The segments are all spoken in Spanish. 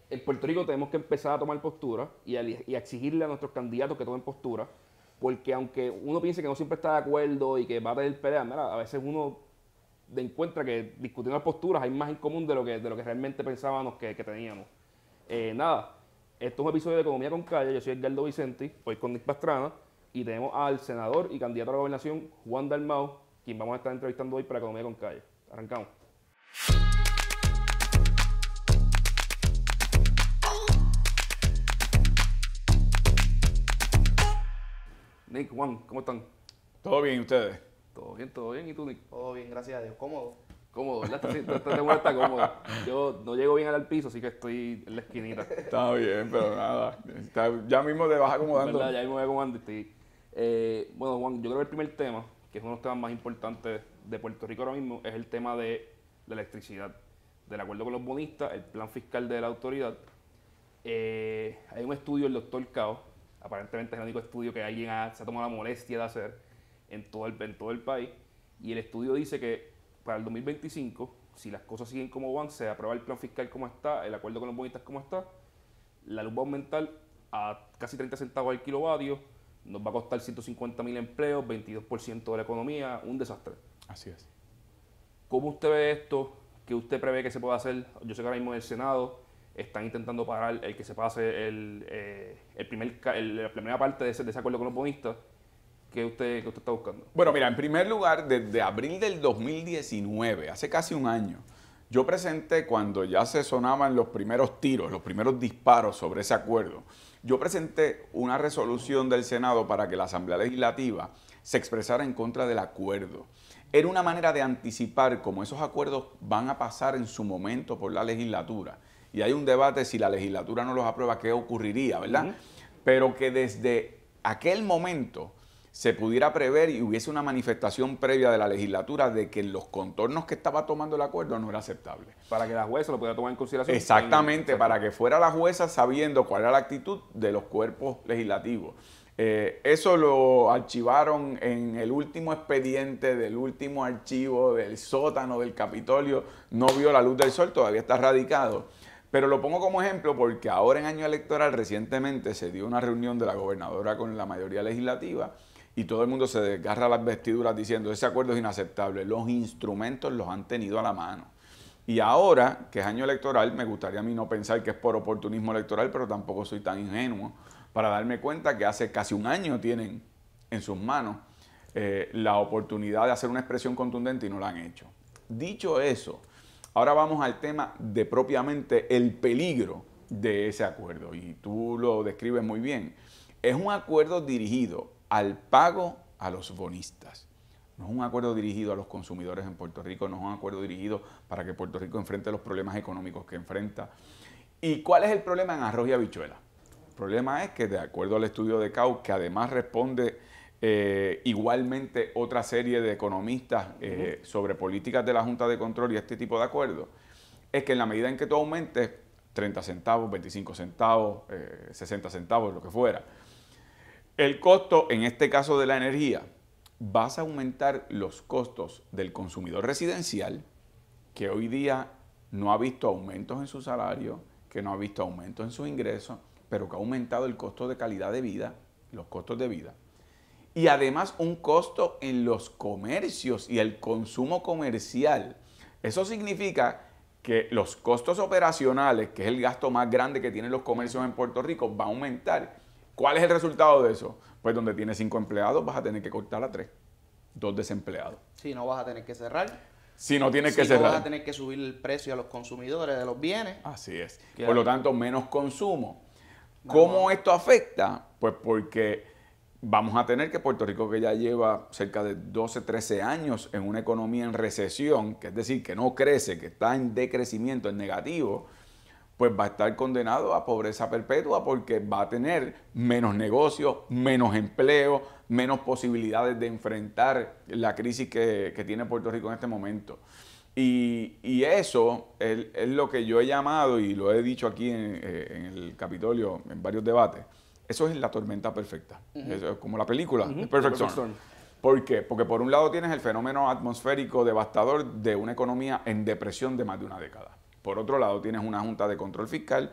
en Puerto Rico tenemos que empezar a tomar postura y a exigirle a nuestros candidatos que tomen postura, porque aunque uno piense que no siempre está de acuerdo y que va a tener peleas, mira, a veces uno encuentra que discutiendo las posturas hay más en común de lo que realmente pensábamos que teníamos. Nada, esto es un episodio de Economía con Calle. Yo soy Edgardo Vicenti, hoy con Nick Pastrana, y tenemos al senador y candidato a la gobernación, Juan Dalmau, quien vamos a estar entrevistando hoy para Economía con Calle. Arrancamos. Nick, Juan, ¿cómo están? ¿Todo bien, ustedes? Todo bien. ¿Y tú, Nick? Todo bien, gracias a Dios. Cómodo. Cómodo, ¿verdad? Está cómodo. Yo no llego bien al piso, así que estoy en la esquinita. Está bien, pero nada. Ya mismo te vas acomodando. ¿Verdad? Ya ahí me voy acomodando. Bueno, Juan, yo creo que el primer tema, que es uno de los temas más importantes de Puerto Rico ahora mismo, es el tema de la electricidad. Del acuerdo con los bonistas, el plan fiscal de la autoridad. Hay un estudio del doctor Cao, aparentemente es el único estudio que alguien se ha tomado la molestia de hacer en todo el país, y el estudio dice que para el 2025, si las cosas siguen como van, se aprueba el plan fiscal como está, el acuerdo con los bonistas como está, la luz va a aumentar a casi 30 centavos al kilovatio, nos va a costar 150,000 empleos, 22% de la economía, un desastre. Así es. ¿Cómo usted ve esto? ¿Qué usted prevé que se pueda hacer? Yo sé que ahora mismo en el Senado están intentando parar el que se pase la primera parte de ese acuerdo con los bonistas. ¿Qué usted está buscando? Bueno, mira, en primer lugar, desde abril del 2019, hace casi un año, yo presenté, cuando ya se sonaban los primeros tiros, los primeros disparos sobre ese acuerdo, yo presenté una resolución del Senado para que la Asamblea Legislativa se expresara en contra del acuerdo. Era una manera de anticipar cómo esos acuerdos van a pasar en su momento por la legislatura. Y hay un debate si la legislatura no los aprueba, qué ocurriría, ¿verdad? Pero que desde aquel momento se pudiera prever y hubiese una manifestación previa de la legislatura de que los contornos que estaba tomando el acuerdo no era aceptable. Para que la jueza lo pudiera tomar en consideración. Exactamente, para que fuera la jueza sabiendo cuál era la actitud de los cuerpos legislativos. Eso lo archivaron en el último expediente del último archivo del sótano del Capitolio. No vio la luz del sol, todavía está radicado. Pero lo pongo como ejemplo porque ahora en año electoral recientemente se dio una reunión de la gobernadora con la mayoría legislativa y todo el mundo se desgarra las vestiduras diciendo ese acuerdo es inaceptable. Los instrumentos los han tenido a la mano. Y ahora, que es año electoral, me gustaría a mí no pensar que es por oportunismo electoral, pero tampoco soy tan ingenuo para darme cuenta que hace casi un año tienen en sus manos la oportunidad de hacer una expresión contundente y no la han hecho. Dicho eso, ahora vamos al tema de propiamente el peligro de ese acuerdo, y tú lo describes muy bien. Es un acuerdo dirigido al pago a los bonistas. No es un acuerdo dirigido a los consumidores en Puerto Rico, no es un acuerdo dirigido para que Puerto Rico enfrente los problemas económicos que enfrenta. ¿Y cuál es el problema en arroz y habichuela? El problema es que, de acuerdo al estudio de Cao, que además responde igualmente otra serie de economistas sobre políticas de la Junta de Control y este tipo de acuerdos, es que en la medida en que tú aumentes 30 centavos, 25 centavos, 60 centavos, lo que fuera, el costo, en este caso de la energía, vas a aumentar los costos del consumidor residencial, que hoy día no ha visto aumentos en su salario, que no ha visto aumentos en sus ingresos, pero que ha aumentado el costo de calidad de vida, los costos de vida. Y además un costo en los comercios y el consumo comercial. Eso significa que los costos operacionales, que es el gasto más grande que tienen los comercios en Puerto Rico, va a aumentar. ¿Cuál es el resultado de eso? Pues donde tienes 5 empleados vas a tener que cortar a 3, 2 desempleados. Si no vas a tener que cerrar. Si no tienes que Si no cerrar. vas a tener que subir el precio a los consumidores de los bienes. Así es. Claro. Por lo tanto, menos consumo. ¿Cómo esto afecta? Pues porque vamos a tener que Puerto Rico, que ya lleva cerca de 12, 13 años en una economía en recesión, que es decir, que no crece, que está en decrecimiento, en negativo, pues va a estar condenado a pobreza perpetua porque va a tener menos negocios, menos empleo, menos posibilidades de enfrentar la crisis que tiene Puerto Rico en este momento. Y eso es lo que yo he llamado, y lo he dicho aquí en el Capitolio en varios debates, eso es la tormenta perfecta. Eso es como la película, The Perfect Storm. ¿Por qué? Porque por un lado tienes el fenómeno atmosférico devastador de una economía en depresión de más de una década. Por otro lado, tienes una Junta de Control Fiscal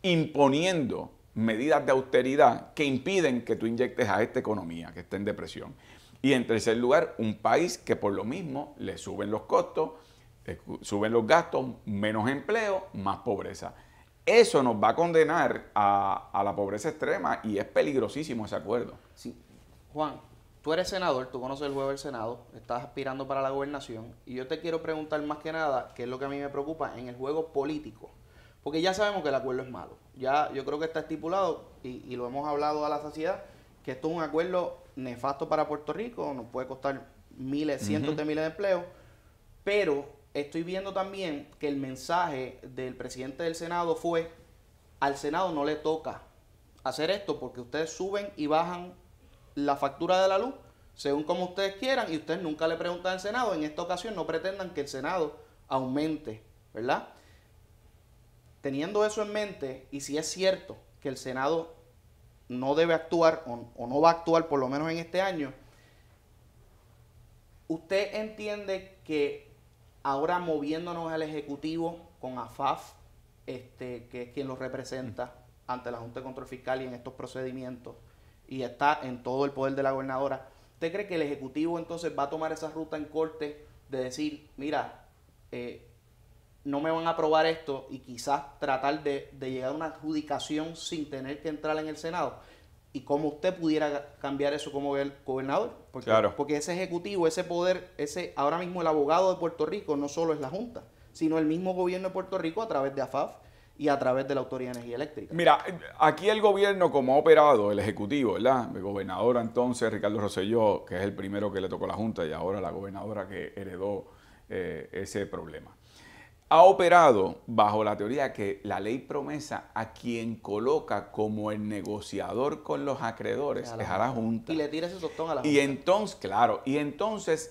imponiendo medidas de austeridad que impiden que tú inyectes a esta economía que está en depresión. Y en tercer lugar, un país que por lo mismo le suben los costos, suben los gastos, menos empleo, más pobreza. Eso nos va a condenar a la pobreza extrema y es peligrosísimo ese acuerdo. Sí. Juan, tú eres senador, tú conoces el juego del Senado, estás aspirando para la gobernación y yo te quiero preguntar más que nada, qué es lo que a mí me preocupa en el juego político. Porque ya sabemos que el acuerdo es malo. Ya yo creo que está estipulado y lo hemos hablado a la saciedad, que esto es un acuerdo nefasto para Puerto Rico, nos puede costar miles, cientos de miles de empleos, pero estoy viendo también que el mensaje del presidente del Senado fue, al Senado no le toca hacer esto porque ustedes suben y bajan la factura de la luz según como ustedes quieran y ustedes nunca le preguntan al Senado. En esta ocasión no pretendan que el Senado aumente, ¿verdad? Teniendo eso en mente, y si es cierto que el Senado no debe actuar o no va a actuar por lo menos en este año, ¿usted entiende que ahora moviéndonos al Ejecutivo con AFAF, que es quien lo representa ante la Junta de Control Fiscal y en estos procedimientos, y está en todo el poder de la gobernadora, ¿usted cree que el Ejecutivo entonces va a tomar esa ruta en corte de decir, mira, no me van a aprobar esto y quizás tratar de llegar a una adjudicación sin tener que entrar en el Senado? ¿Y cómo usted pudiera cambiar eso como gobernador? Porque ese ejecutivo, ese poder, ahora mismo el abogado de Puerto Rico no solo es la Junta, sino el mismo gobierno de Puerto Rico a través de AFAF y a través de la Autoridad de Energía Eléctrica. Mira, aquí el gobierno como ha operado, el Ejecutivo, ¿verdad? El gobernador entonces, Ricardo Rosselló, que es el primero que le tocó la Junta y ahora la gobernadora que heredó ese problema. Ha operado bajo la teoría que la ley promesa a quien coloca como el negociador con los acreedores es a la Junta. Y le tira ese tostón a la Junta. Y entonces, claro,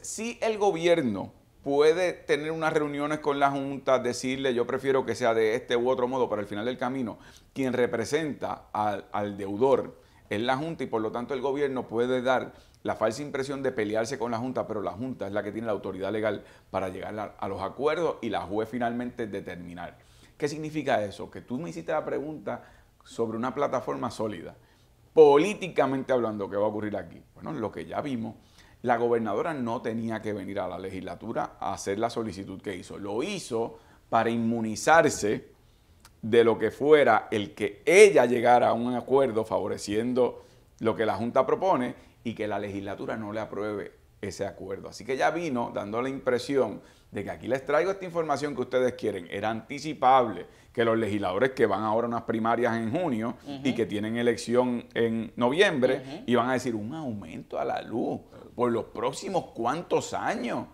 si el gobierno puede tener unas reuniones con la Junta, decirle yo prefiero que sea de este u otro modo, pero al final del camino quien representa al deudor es la Junta y por lo tanto el gobierno puede dar la falsa impresión de pelearse con la Junta, pero la Junta es la que tiene la autoridad legal para llegar a los acuerdos y la juez finalmente determinar. ¿Qué significa eso? Que tú me hiciste la pregunta sobre una plataforma sólida. Políticamente hablando, ¿qué va a ocurrir aquí? Bueno, lo que ya vimos, la gobernadora no tenía que venir a la legislatura a hacer la solicitud que hizo. Lo hizo para inmunizarse de lo que fuera el que ella llegara a un acuerdo favoreciendo lo que la Junta propone y que la legislatura no le apruebe ese acuerdo. Así que ya vino dando la impresión de que aquí les traigo esta información que ustedes quieren. Era anticipable que los legisladores que van ahora a unas primarias en junio y que tienen elección en noviembre iban a decir un aumento a la luz por los próximos cuantos años.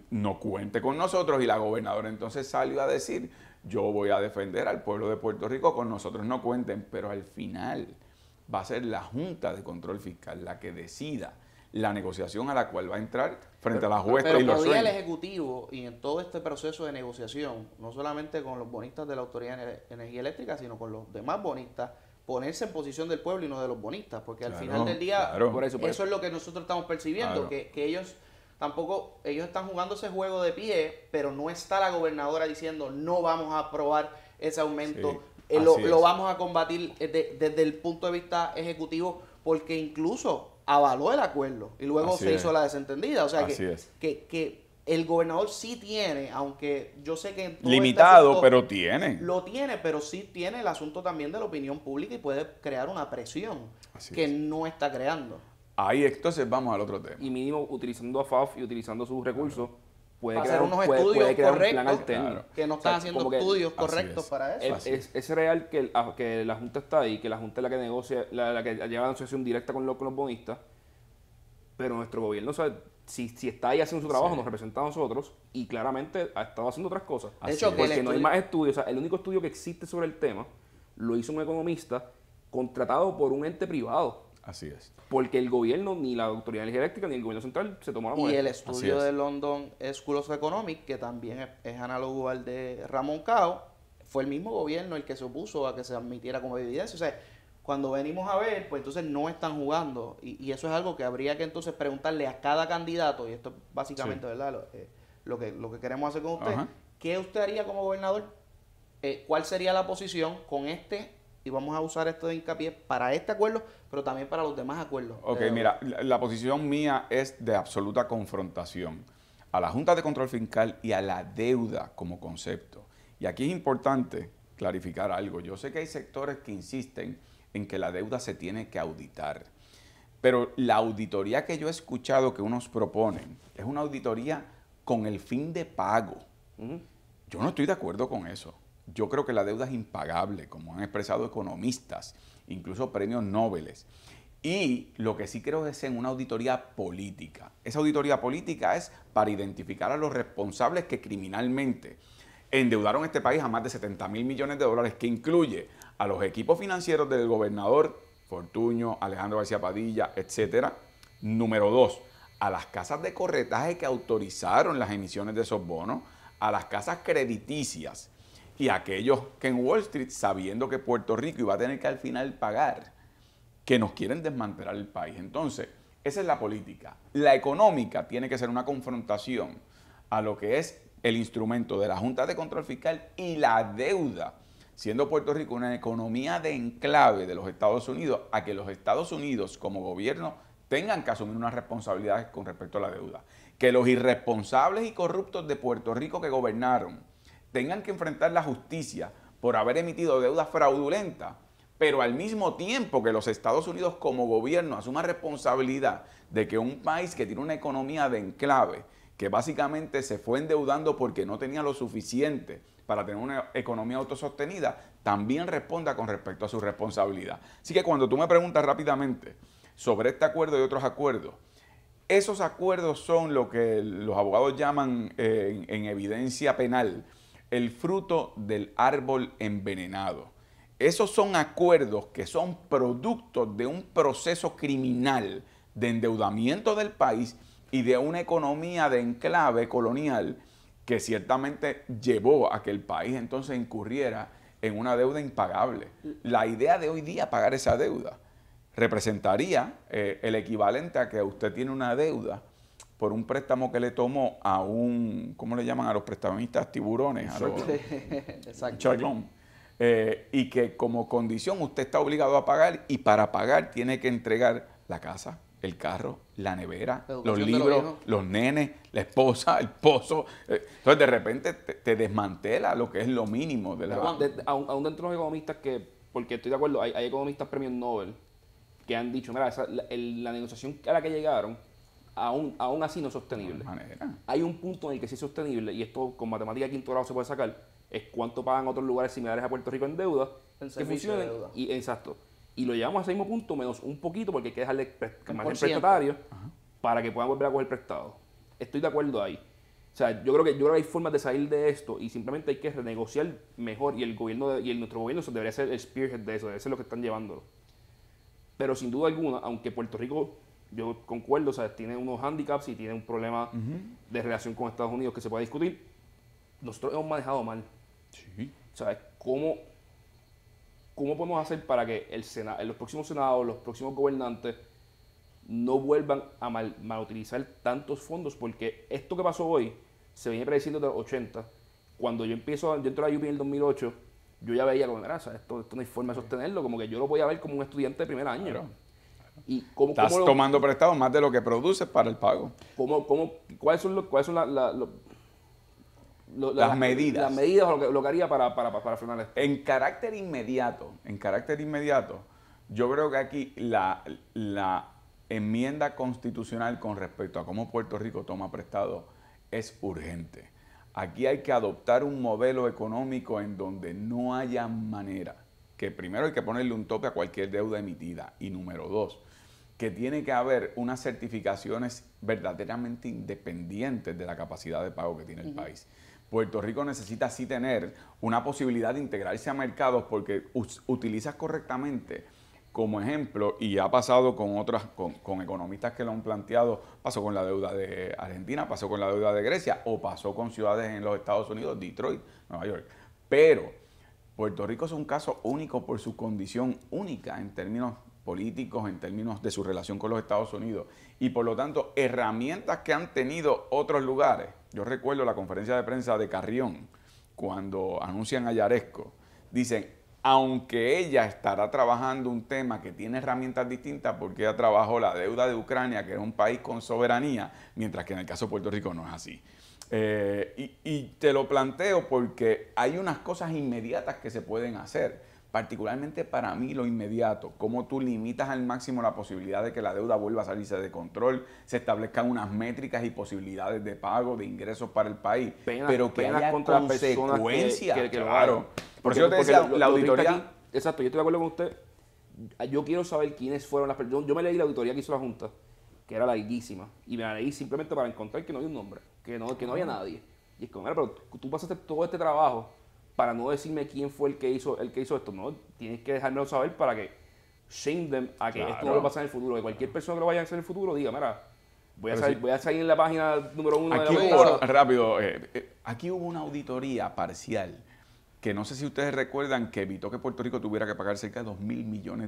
No cuente con nosotros y la gobernadora entonces salió a decir yo voy a defender al pueblo de Puerto Rico, con nosotros no cuenten, pero al final va a ser la Junta de Control Fiscal la que decida la negociación a la cual va a entrar frente a la juez Taylor Pero podía Swain. el Ejecutivo y en todo este proceso de negociación, no solamente con los bonistas de la Autoridad de Energía Eléctrica, sino con los demás bonistas, ponerse en posición del pueblo y no de los bonistas, porque al final del día eso es lo que nosotros estamos percibiendo, que ellos tampoco, ellos están jugando ese juego de pie, pero no está la gobernadora diciendo no vamos a aprobar ese aumento. Lo vamos a combatir desde el punto de vista ejecutivo porque incluso avaló el acuerdo y luego se hizo la desentendida. O sea que el gobernador sí tiene, aunque yo sé que en todo limitado, asunto, pero tiene. Lo tiene, pero sí tiene el asunto también de la opinión pública y puede crear una presión que no está creando. Ahí entonces vamos al otro tema. Y mínimo utilizando a FAF y utilizando sus recursos, puede hacer crear unos puede estudios crear correctos, un plan alterno. que no están haciendo estudios correctos para eso. Es real que la Junta está ahí, que la Junta es la que negocia, la que lleva la negociación directa con los bonistas, pero nuestro gobierno, o sea, si está ahí haciendo su trabajo, nos representa a nosotros y claramente ha estado haciendo otras cosas. De hecho, porque no hay más estudios. O sea, el único estudio que existe sobre el tema lo hizo un economista contratado por un ente privado. Así es. Porque el gobierno, ni la Autoridad de Energía Eléctrica, ni el gobierno central se tomó la molestia. Y el estudio de London School of Economics, que también es análogo al de Ramón Cao, fue el mismo gobierno el que se opuso a que se admitiera como evidencia. O sea, cuando venimos a ver, pues entonces no están jugando. Y eso es algo que habría que entonces preguntarle a cada candidato, y esto es básicamente, ¿verdad? Lo que queremos hacer con usted. ¿Qué usted haría como gobernador ¿Cuál sería la posición con este? Y vamos a usar esto de hincapié para este acuerdo, pero también para los demás acuerdos. Ok, mira, la posición mía es de absoluta confrontación a la Junta de Control Fiscal y a la deuda como concepto. Y aquí es importante clarificar algo. Yo sé que hay sectores que insisten en que la deuda se tiene que auditar, pero la auditoría que yo he escuchado que unos proponen es una auditoría con el fin de pago. Yo no estoy de acuerdo con eso. Yo creo que la deuda es impagable, como han expresado economistas, incluso premios Nobel. Y lo que sí creo es en una auditoría política. Esa auditoría política es para identificar a los responsables que criminalmente endeudaron este país a más de 70.000 millones de dólares, que incluye a los equipos financieros del gobernador Fortuño, Alejandro García Padilla, etcétera. Número 2, a las casas de corretaje que autorizaron las emisiones de esos bonos, a las casas crediticias y a aquellos que en Wall Street, sabiendo que Puerto Rico iba a tener que al final pagar, que nos quieren desmantelar el país. Entonces, esa es la política. La económica tiene que ser una confrontación a lo que es el instrumento de la Junta de Control Fiscal y la deuda, siendo Puerto Rico una economía de enclave de los Estados Unidos, a que los Estados Unidos como gobierno tengan que asumir unas responsabilidades con respecto a la deuda. Que los irresponsables y corruptos de Puerto Rico que gobernaron tengan que enfrentar la justicia por haber emitido deuda fraudulenta, pero al mismo tiempo que los Estados Unidos como gobierno asuma responsabilidad de que un país que tiene una economía de enclave, que básicamente se fue endeudando porque no tenía lo suficiente para tener una economía autosostenida, también responda con respecto a su responsabilidad. Así que cuando tú me preguntas rápidamente sobre este acuerdo y otros acuerdos, esos acuerdos son lo que los abogados llaman en evidencia penal el fruto del árbol envenenado. Esos son acuerdos que son productos de un proceso criminal de endeudamiento del país y de una economía de enclave colonial que ciertamente llevó a que el país entonces incurriera en una deuda impagable. La idea de hoy día pagar esa deuda representaría el equivalente a que usted tiene una deuda por un préstamo que le tomó a un, ¿cómo le llaman a los prestamistas? Tiburones, a los shark loan. Y que como condición usted está obligado a pagar y para pagar tiene que entregar la casa, el carro, la nevera, los libros, los nenes, la esposa, el esposo. Entonces de repente te desmantela lo que es lo mínimo de la... Aún dentro de los economistas que, porque estoy de acuerdo, hay economistas premios Nobel que han dicho, mira, la negociación a la que llegaron aún así no es sostenible. Hay un punto en el que sí es sostenible, y esto con matemática de quinto grado se puede sacar, es cuánto pagan otros lugares similares a Puerto Rico en deuda, que funcionen, y exacto. Y lo llevamos a ese mismo punto, menos un poquito, porque hay que dejarle margen prestatario para que puedan volver a coger prestado. Estoy de acuerdo ahí. O sea, yo creo que hay formas de salir de esto y simplemente hay que renegociar mejor, y el gobierno nuestro gobierno debería ser el spearhead de eso, debe ser lo que están llevándolo. Pero sin duda alguna, aunque Puerto Rico, yo concuerdo, o sea, tiene unos handicaps y tiene un problema de relación con Estados Unidos que se puede discutir, nosotros hemos manejado mal. Sí. O sea, ¿cómo podemos hacer para que los próximos senados, los próximos gobernantes no vuelvan a malutilizar tantos fondos? Porque esto que pasó hoy se viene prediciendo de los 80. Cuando yo entro a la UP en el 2008, yo ya veía como, esto no hay forma de sostenerlo, como que yo lo podía ver como un estudiante de primer año. Claro. Y estás tomando prestado más de lo que produces para el pago. ¿Cuáles son las medidas? Las medidas o lo que haría para frenar esto. En carácter inmediato, yo creo que aquí la enmienda constitucional con respecto a cómo Puerto Rico toma prestado es urgente. Aquí hay que adoptar un modelo económico en donde no haya manera, que primero hay que ponerle un tope a cualquier deuda emitida, y número 2, que tiene que haber unas certificaciones verdaderamente independientes de la capacidad de pago que tiene el país. Puerto Rico necesita sí tener una posibilidad de integrarse a mercados porque utilizas correctamente como ejemplo, y ha pasado con economistas que lo han planteado, pasó con la deuda de Argentina, pasó con la deuda de Grecia, o pasó con ciudades en los Estados Unidos, Detroit, Nueva York. Pero Puerto Rico es un caso único por su condición única en términos políticos, en términos de su relación con los Estados Unidos, y por lo tanto herramientas que han tenido otros lugares. Yo recuerdo la conferencia de prensa de Carrión cuando anuncian a Yaresco, dicen, aunque ella estará trabajando un tema que tiene herramientas distintas porque ella trabajó la deuda de Ucrania, que es un país con soberanía, mientras que en el caso de Puerto Rico no es así. Y te lo planteo porque hay unas cosas inmediatas que se pueden hacer, particularmente para mí lo inmediato, cómo tú limitas al máximo la posibilidad de que la deuda vuelva a salirse de control, se establezcan unas métricas y posibilidades de pago, de ingresos para el país, pero que haya contra las personas consecuencias, que lo claro. hagan. Por eso yo te decía, la auditoría... Aquí, exacto, yo estoy de acuerdo con usted. Yo quiero saber quiénes fueron las personas. Yo me leí la auditoría que hizo la Junta, que era larguísima, y me la leí simplemente para encontrar que no había un nombre, que no había nadie. Y es como, mira, pero tú pasaste todo este trabajo para no decirme quién fue el que hizo esto. No, tienes que dejármelo saber para que shame them a que esto no lo pase en el futuro. Que cualquier persona que lo vaya a hacer en el futuro diga, mira, voy a salir en la página número 1 aquí de la hubo, rápido, aquí hubo una auditoría parcial que no sé si ustedes recuerdan que evitó que Puerto Rico tuviera que pagar cerca de $2.000 millones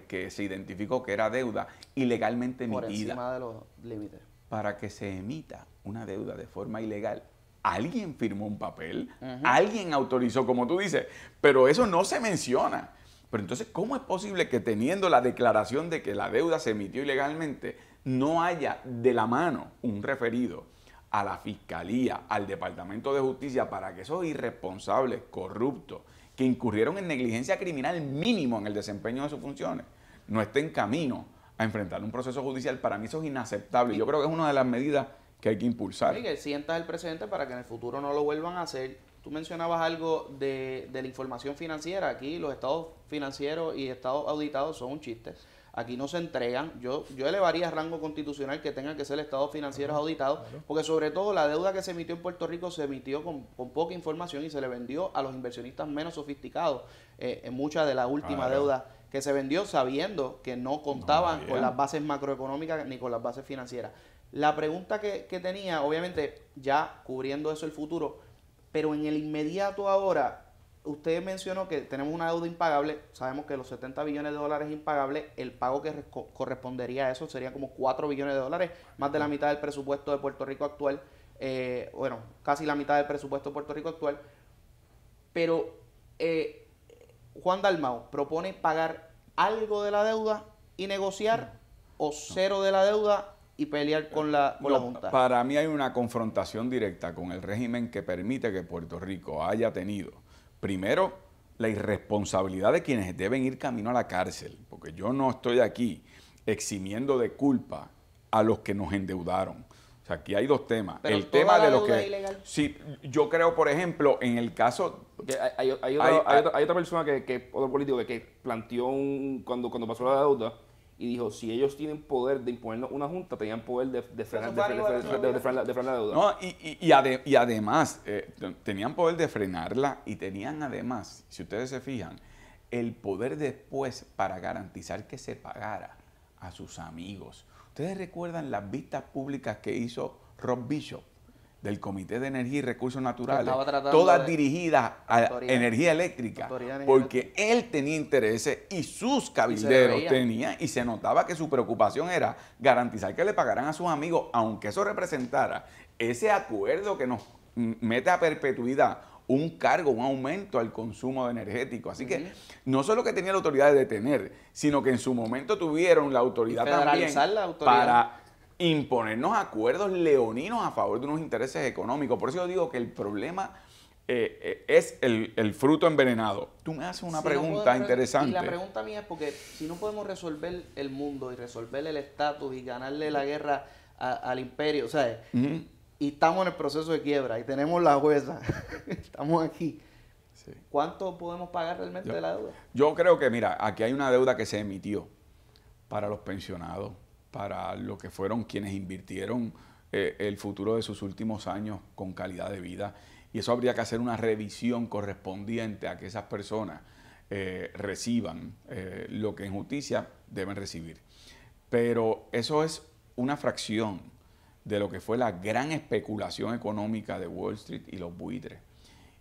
que se identificó que era deuda ilegalmente emitida. Por encima de los límites. Para que se emita una deuda de forma ilegal, alguien firmó un papel, alguien autorizó, como tú dices, pero eso no se menciona. Pero entonces, ¿cómo es posible que teniendo la declaración de que la deuda se emitió ilegalmente, no haya de la mano un referido a la Fiscalía, al Departamento de Justicia, para que esos irresponsables, corruptos, que incurrieron en negligencia criminal mínimo en el desempeño de sus funciones, no estén en camino a enfrentar un proceso judicial? Para mí eso es inaceptable. Yo creo que es una de las medidas que hay que impulsar. Sí, que sientas el precedente para que en el futuro no lo vuelvan a hacer. Tú mencionabas algo de la información financiera. Aquí los estados financieros y estados auditados son un chiste. Aquí no se entregan. Yo elevaría a rango constitucional que tengan que ser estados financieros auditados, porque sobre todo la deuda que se emitió en Puerto Rico se emitió con poca información y se le vendió a los inversionistas menos sofisticados en mucha de la última deuda que se vendió sabiendo que no contaban con las bases macroeconómicas ni con las bases financieras. La pregunta que tenía, obviamente ya cubriendo eso el futuro, pero en el inmediato ahora, usted mencionó que tenemos una deuda impagable, sabemos que los 70 billones de dólares impagables, el pago que correspondería a eso sería como 4 billones de dólares, más de la mitad del presupuesto de Puerto Rico actual, casi la mitad del presupuesto de Puerto Rico actual, pero Juan Dalmau propone pagar algo de la deuda y negociar o cero de la deuda y pelear con la Junta. Para mí hay una confrontación directa con el régimen que permite que Puerto Rico haya tenido, primero, la irresponsabilidad de quienes deben ir camino a la cárcel, porque yo no estoy aquí eximiendo de culpa a los que nos endeudaron. O sea, aquí hay dos temas. Pero el tema de los que... Ilegal. Sí, yo creo, por ejemplo, en el caso... Hay otra persona otro político que planteó cuando pasó la deuda, y dijo, si ellos tienen poder de imponernos una junta, tenían poder de frenar la deuda. No, y además, tenían poder de frenarla y tenían además, si ustedes se fijan, el poder después para garantizar que se pagara a sus amigos. ¿Ustedes recuerdan las vistas públicas que hizo Rob Bishop del Comité de Energía y Recursos Naturales, todas dirigidas a energía eléctrica, porque él tenía intereses y sus cabilderos tenían, y se notaba que su preocupación era garantizar que le pagaran a sus amigos, aunque eso representara ese acuerdo que nos mete a perpetuidad un cargo, un aumento al consumo energético. Así que no solo que tenía la autoridad de detener, sino que en su momento tuvieron la autoridad también para imponernos acuerdos leoninos a favor de unos intereses económicos. Por eso yo digo que el problema es el fruto envenenado. Tú me haces una pregunta interesante. Y la pregunta mía es porque si no podemos resolver el mundo y resolver el estatus y ganarle la guerra al imperio, ¿sabes? Y estamos en el proceso de quiebra y tenemos la jueza, estamos aquí. Sí. ¿Cuánto podemos pagar realmente de la deuda? Yo creo que, mira, aquí hay una deuda que se emitió para los pensionados, para lo que fueron quienes invirtieron el futuro de sus últimos años con calidad de vida. Y eso habría que hacer una revisión correspondiente a que esas personas reciban lo que en justicia deben recibir. Pero eso es una fracción de lo que fue la gran especulación económica de Wall Street y los buitres.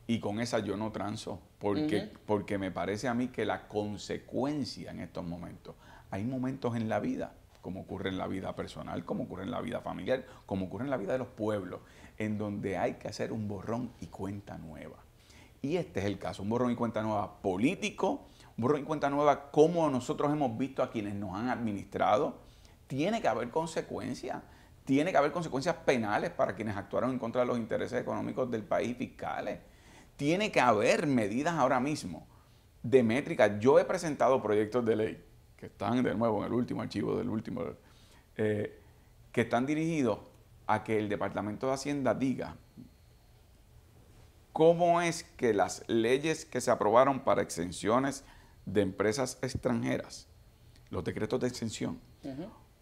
Y con esa yo no transo, porque me parece a mí que la consecuencia en estos momentos, hay momentos en la vida, como ocurre en la vida personal, como ocurre en la vida familiar, como ocurre en la vida de los pueblos, en donde hay que hacer un borrón y cuenta nueva. Y este es el caso, un borrón y cuenta nueva político, un borrón y cuenta nueva como nosotros hemos visto a quienes nos han administrado. Tiene que haber consecuencias. Tiene que haber consecuencias penales para quienes actuaron en contra de los intereses económicos del país, fiscales. Tiene que haber medidas ahora mismo de métricas. Yo he presentado proyectos de ley que están de nuevo en el último archivo del último, que están dirigidos a que el Departamento de Hacienda diga cómo es que las leyes que se aprobaron para exenciones de empresas extranjeras, los decretos de exención,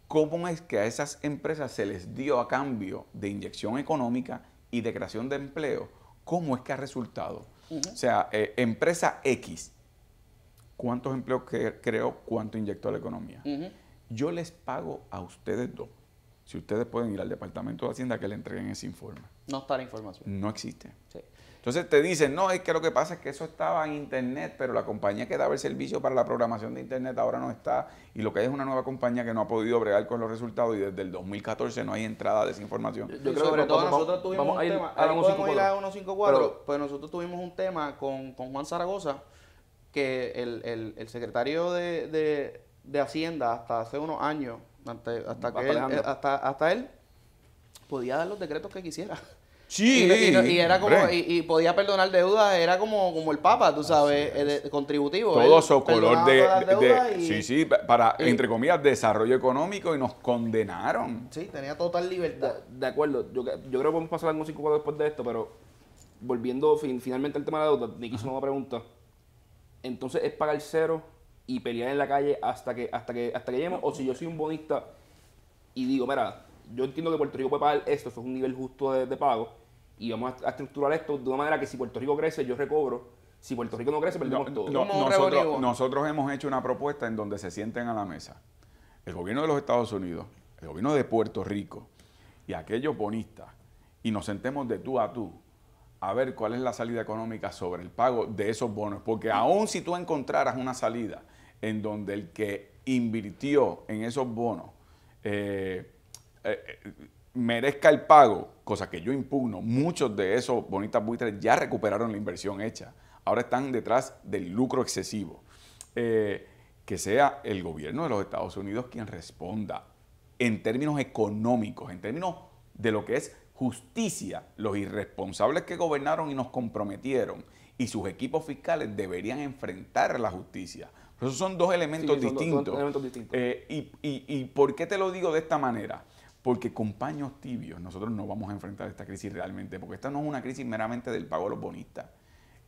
cómo es que a esas empresas se les dio a cambio de inyección económica y de creación de empleo, cómo es que ha resultado. O sea, empresa X, ¿cuántos empleos creó? ¿Cuánto inyectó a la economía? Yo les pago a ustedes dos. Si ustedes pueden ir al Departamento de Hacienda que le entreguen ese informe. No está la información. No existe. Sí. Entonces te dicen, no, es que lo que pasa es que eso estaba en Internet, pero la compañía que daba el servicio para la programación de Internet ahora no está. Y lo que hay es una nueva compañía que no ha podido bregar con los resultados y desde el 2014 no hay entrada de esa información. Yo creo sobre todo nosotros tuvimos un tema, ahí podemos ir a 154, pues nosotros tuvimos un tema con Juan Zaragoza, que el secretario de Hacienda hasta hace unos años, hasta él podía dar los decretos que quisiera. Sí, y era como y podía perdonar deudas, era como el Papa, tú sabes, contributivo. Todo su color para, entre comillas, desarrollo económico, y nos condenaron. Sí, tenía total libertad. De acuerdo, yo creo que podemos pasar al 154 después de esto, pero volviendo finalmente al tema de la deuda, Nicky hizo una pregunta. Entonces, ¿es pagar cero y pelear en la calle hasta que lleguemos? O si yo soy un bonista y digo, mira, yo entiendo que Puerto Rico puede pagar esto, eso es un nivel justo de pago, y vamos a estructurar esto de una manera que si Puerto Rico crece, yo recobro. Si Puerto Rico no crece, perdemos todo. Nosotros hemos hecho una propuesta en donde se sienten a la mesa el gobierno de los Estados Unidos, el gobierno de Puerto Rico y aquellos bonistas, y nos sentemos de tú a tú a ver cuál es la salida económica sobre el pago de esos bonos. Porque aún si tú encontraras una salida en donde el que invirtió en esos bonos merezca el pago, cosa que yo impugno, muchos de esos bonistas buitres ya recuperaron la inversión hecha. Ahora están detrás del lucro excesivo. Que sea el gobierno de los Estados Unidos quien responda en términos económicos, en términos de lo que es justicia. Los irresponsables que gobernaron y nos comprometieron y sus equipos fiscales deberían enfrentar la justicia. Pero esos son dos elementos distintos. Dos elementos distintos. ¿Y por qué te lo digo de esta manera? Porque con paños tibios nosotros no vamos a enfrentar esta crisis realmente, porque esta no es una crisis meramente del pago a los bonistas.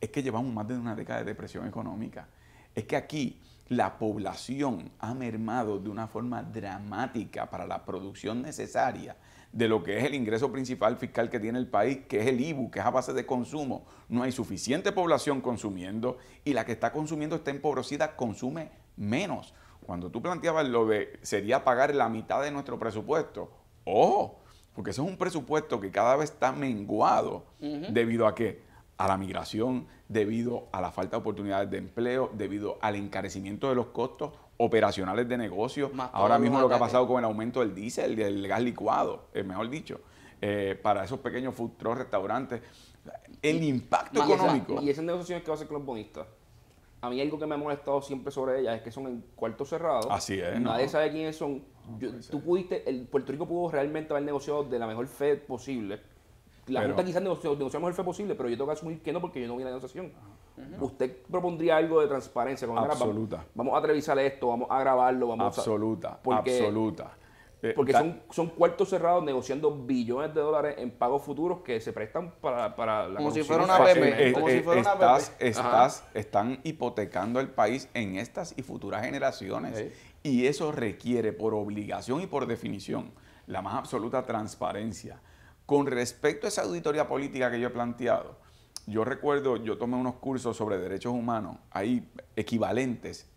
Es que llevamos más de una década de depresión económica. Es que aquí la población ha mermado de una forma dramática para la producción necesaria de lo que es el ingreso principal fiscal que tiene el país, que es el IBU, que es a base de consumo. No hay suficiente población consumiendo, y la que está consumiendo está empobrecida, consume menos. Cuando tú planteabas lo de sería pagar la mitad de nuestro presupuesto, ¡ojo! Porque eso es un presupuesto que cada vez está menguado. ¿Debido a qué? A la migración, debido a la falta de oportunidades de empleo, debido al encarecimiento de los costos operacionales de negocio. Ahora mismo lo que ha pasado con el aumento del diésel, del gas licuado, mejor dicho, para esos pequeños food trucks, restaurantes, el impacto económico. Y esas negociaciones que va a hacer con los bonistas, a mí algo que me ha molestado siempre sobre ellas es que son en cuartos cerrados. Así es. Nadie sabe quiénes son. Puerto Rico pudo realmente haber negociado de la mejor fe posible. La Junta quizás negoció la mejor fe posible, pero yo tengo que asumir que no, porque yo no vi la negociación. ¿Usted propondría algo de transparencia? Absoluta. Vamos a revisar esto, vamos a grabarlo. Absoluta. Porque son cuartos cerrados negociando billones de dólares en pagos futuros que se prestan para la como si fuera una PP. Están hipotecando el país en estas y futuras generaciones. Sí. Y eso requiere, por obligación y por definición, la más absoluta transparencia. Con respecto a esa auditoría política que yo he planteado, yo recuerdo, yo tomé unos cursos sobre derechos humanos, hay equivalentes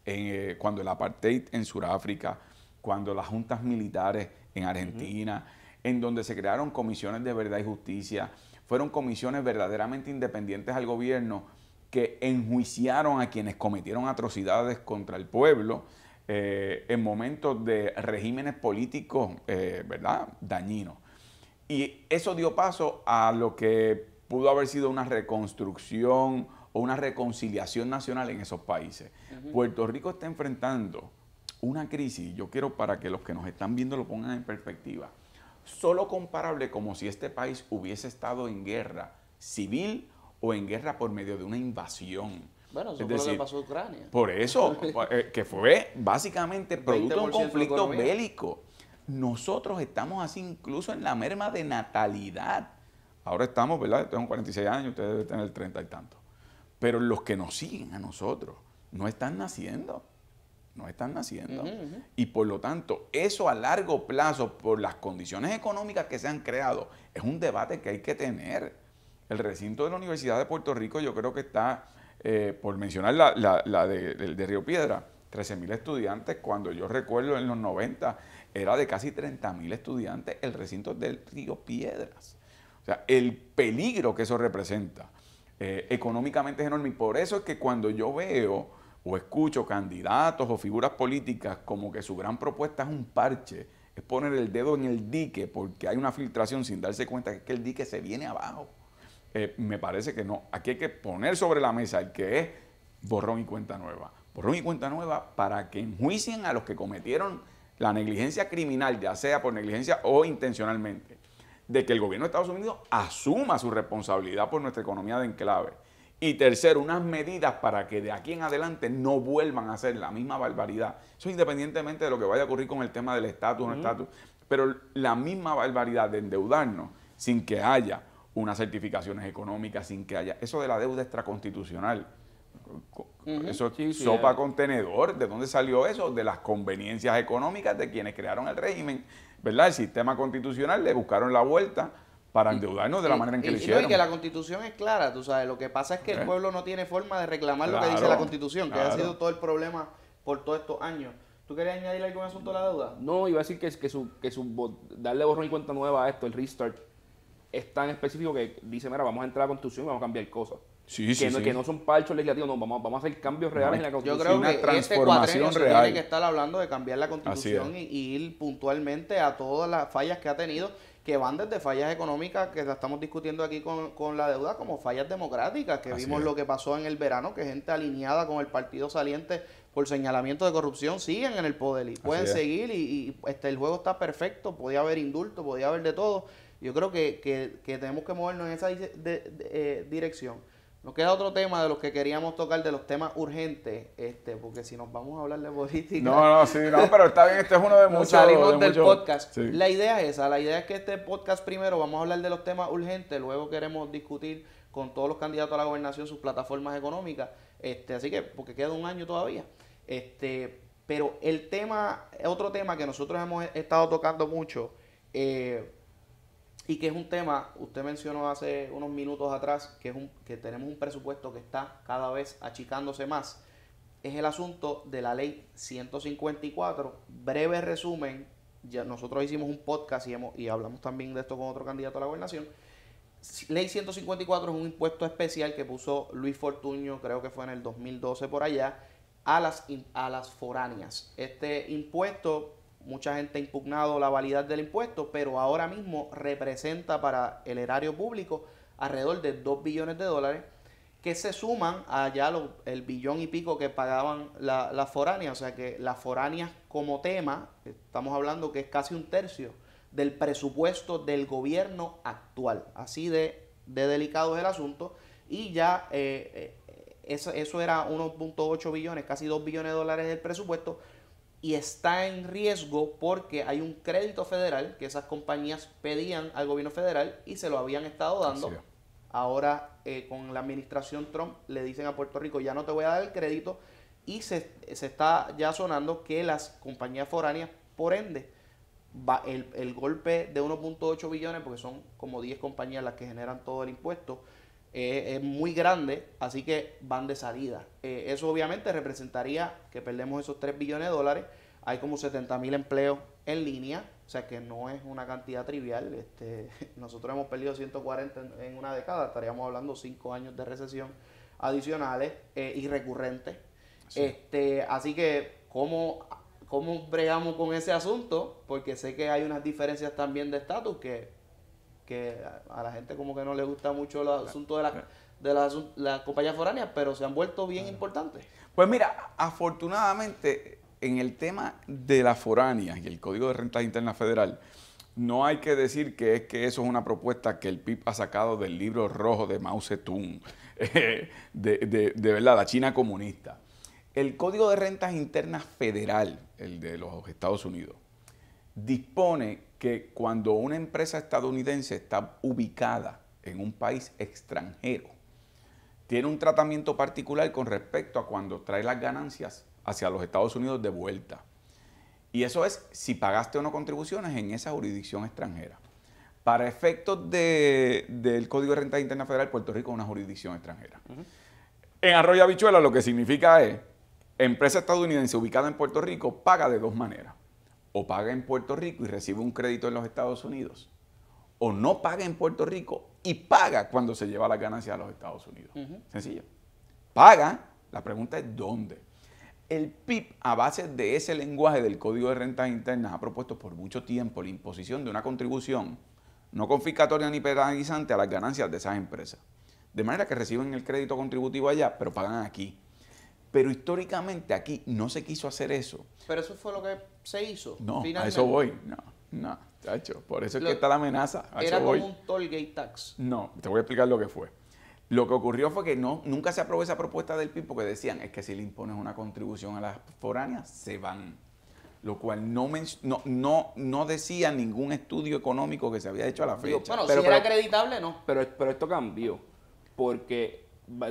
cuando el apartheid en Sudáfrica, cuando las juntas militares en Argentina, en donde se crearon comisiones de verdad y justicia, fueron comisiones verdaderamente independientes al gobierno que enjuiciaron a quienes cometieron atrocidades contra el pueblo en momentos de regímenes políticos, ¿verdad?, dañinos. Y eso dio paso a lo que pudo haber sido una reconstrucción o una reconciliación nacional en esos países. Puerto Rico está enfrentando una crisis, yo quiero para que los que nos están viendo lo pongan en perspectiva, solo comparable como si este país hubiese estado en guerra civil o en guerra por medio de una invasión. Bueno, eso Es fue lo decir, que pasó en Ucrania. Por eso, que fue básicamente producto de un 20% de conflicto economía. bélico. Nosotros estamos así incluso en la merma de natalidad. Ahora estamos, ¿verdad? Tengo 46 años, ustedes deben tener 30 y tantos. Pero los que nos siguen a nosotros no están naciendo. No están naciendo. Y por lo tanto, eso a largo plazo, por las condiciones económicas que se han creado, es un debate que hay que tener. El recinto de la Universidad de Puerto Rico yo creo que está, por mencionar la de Río Piedra, 13,000 estudiantes, cuando yo recuerdo en los 90 era de casi 30,000 estudiantes el recinto del Río Piedras. O sea, el peligro que eso representa económicamente es enorme. Y por eso es que cuando yo veo o escucho candidatos o figuras políticas como que su gran propuesta es un parche, es poner el dedo en el dique porque hay una filtración sin darse cuenta que el dique se viene abajo. Me parece que no. Aquí hay que poner sobre la mesa el que es borrón y cuenta nueva. Borrón y cuenta nueva para que enjuicien a los que cometieron la negligencia criminal, ya sea por negligencia o intencionalmente, de que el gobierno de Estados Unidos asuma su responsabilidad por nuestra economía de enclave. Y tercero, unas medidas para que de aquí en adelante no vuelvan a hacer la misma barbaridad. Eso independientemente de lo que vaya a ocurrir con el tema del estatus o no estatus, pero la misma barbaridad de endeudarnos sin que haya unas certificaciones económicas, sin que haya eso de la deuda extraconstitucional. Eso es sopa con tenedor. ¿De dónde salió eso? De las conveniencias económicas de quienes crearon el régimen, ¿verdad? El sistema constitucional, le buscaron la vuelta para endeudarnos de la manera en que lo hicieron. Y que la Constitución es clara, tú sabes, lo que pasa es que el pueblo no tiene forma de reclamar lo que dice la Constitución, que ha sido todo el problema por todos estos años. ¿Tú querías añadir algún asunto a la deuda? No, iba a decir darle borrón y cuenta nueva a esto, el restart, es tan específico que dice, mira, vamos a entrar a la Constitución y vamos a cambiar cosas. Que no son parchos legislativos, no, vamos a hacer cambios reales en la Constitución. Yo creo una que transformación este real. tiene que estar hablando de cambiar la Constitución y ir puntualmente a todas las fallas que ha tenido, que van desde fallas económicas, que la estamos discutiendo aquí con la deuda, como fallas democráticas, que vimos lo que pasó en el verano, que gente alineada con el partido saliente por señalamiento de corrupción siguen en el poder y pueden seguir y el juego está perfecto, podía haber indulto, podía haber de todo. Yo creo que tenemos que movernos en esa dirección. Nos queda otro tema de los que queríamos tocar, de los temas urgentes, porque si nos vamos a hablar de política... No, pero está bien, este es uno de muchos... Salimos del podcast. Sí. La idea es esa, la idea es que este podcast primero vamos a hablar de los temas urgentes, luego queremos discutir con todos los candidatos a la gobernación sus plataformas económicas, así que, porque queda un año todavía. Pero el tema, otro tema que nosotros hemos estado tocando mucho, y que es un tema, usted mencionó hace unos minutos atrás, que tenemos un presupuesto que está cada vez achicándose más, es el asunto de la ley 154. Breve resumen, ya nosotros hicimos un podcast y hablamos también de esto con otro candidato a la gobernación. Ley 154 es un impuesto especial que puso Luis Fortuño, creo que fue en el 2012 por allá, a las foráneas. Este impuesto, mucha gente ha impugnado la validez del impuesto, pero ahora mismo representa para el erario público alrededor de $2 billones, que se suman a ya el billón y pico que pagaban las foráneas. O sea que las foráneas como tema, estamos hablando que es casi un tercio del presupuesto del gobierno actual. Así de delicado es el asunto. Y ya eso era 1.8 billones, casi $2 billones del presupuesto. Y está en riesgo porque hay un crédito federal que esas compañías pedían al gobierno federal y se lo habían estado dando. Sí. Ahora, con la administración Trump, le dicen a Puerto Rico, ya no te voy a dar el crédito. Y se está ya sonando que las compañías foráneas, por ende, el golpe de 1.8 billones, porque son como 10 compañías las que generan todo el impuesto, es muy grande, así que van de salida. Eso obviamente representaría que perdemos esos $3 billones. Hay como 70,000 empleos en línea, o sea que no es una cantidad trivial. Nosotros hemos perdido 140 en una década, estaríamos hablando 5 años de recesión adicionales y recurrentes. Sí. Así que, ¿cómo bregamos con ese asunto? Porque sé que hay unas diferencias también de estatus que a la gente como que no le gusta mucho el asunto de las compañías foráneas, pero se han vuelto bien importantes. Pues mira, afortunadamente en el tema de las foráneas y el Código de Rentas Internas Federal, no hay que decir que eso es una propuesta que el PIB ha sacado del libro rojo de Mao Zedong, de verdad, la China comunista. El Código de Rentas Internas Federal, el de los Estados Unidos, dispone que cuando una empresa estadounidense está ubicada en un país extranjero, tiene un tratamiento particular con respecto a cuando trae las ganancias hacia los Estados Unidos de vuelta. Y eso es si pagaste o no contribuciones en esa jurisdicción extranjera. Para efectos del Código de Rentas Internas Federal, Puerto Rico es una jurisdicción extranjera. En Arroyo Habichuela lo que significa es, empresa estadounidense ubicada en Puerto Rico paga de dos maneras. O paga en Puerto Rico y recibe un crédito en los Estados Unidos, o no paga en Puerto Rico y paga cuando se lleva las ganancias a los Estados Unidos. Sencillo. Paga, la pregunta es ¿dónde? El PIB, a base de ese lenguaje del Código de Rentas Internas, ha propuesto por mucho tiempo la imposición de una contribución no confiscatoria ni penalizante a las ganancias de esas empresas. De manera que reciben el crédito contributivo allá, pero pagan aquí. Pero históricamente aquí no se quiso hacer eso. Pero eso fue lo que se hizo. No, finalmente. a eso voy. No, chacho. Por eso es que está la amenaza. A Era eso voy. como un toll gate tax. No, te voy a explicar lo que fue. Lo que ocurrió fue que nunca se aprobó esa propuesta del PIB porque decían, es que si le impones una contribución a las foráneas, se van. Lo cual no decía ningún estudio económico que se había hecho a la fecha. Bueno, si era acreditable, no. Pero esto cambió, porque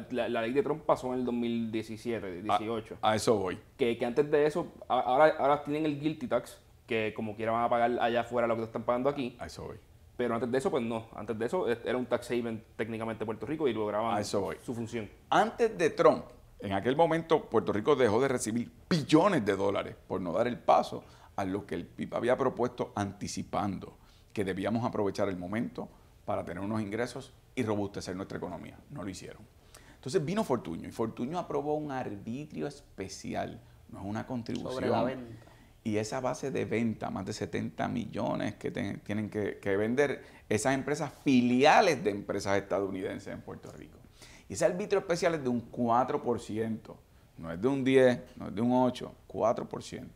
la ley de Trump pasó en el 2017, 18. A eso voy. Que antes de eso, ahora tienen el guilty tax, que como quiera van a pagar allá afuera lo que te están pagando aquí. A eso voy. Pero antes de eso, pues no. Antes de eso era un tax haven técnicamente Puerto Rico y lograban su función. Antes de Trump, en aquel momento Puerto Rico dejó de recibir billones de dólares por no dar el paso a lo que el PIB había propuesto anticipando que debíamos aprovechar el momento para tener unos ingresos y robustecer nuestra economía. No lo hicieron. Entonces vino Fortuño y Fortuño aprobó un arbitrio especial, no es una contribución. Sobre la venta. Y esa base de venta, más de 70 millones que tienen que vender esas empresas filiales de empresas estadounidenses en Puerto Rico. Y ese arbitrio especial es de un 4%, no es de un 10, no es de un 8, 4%.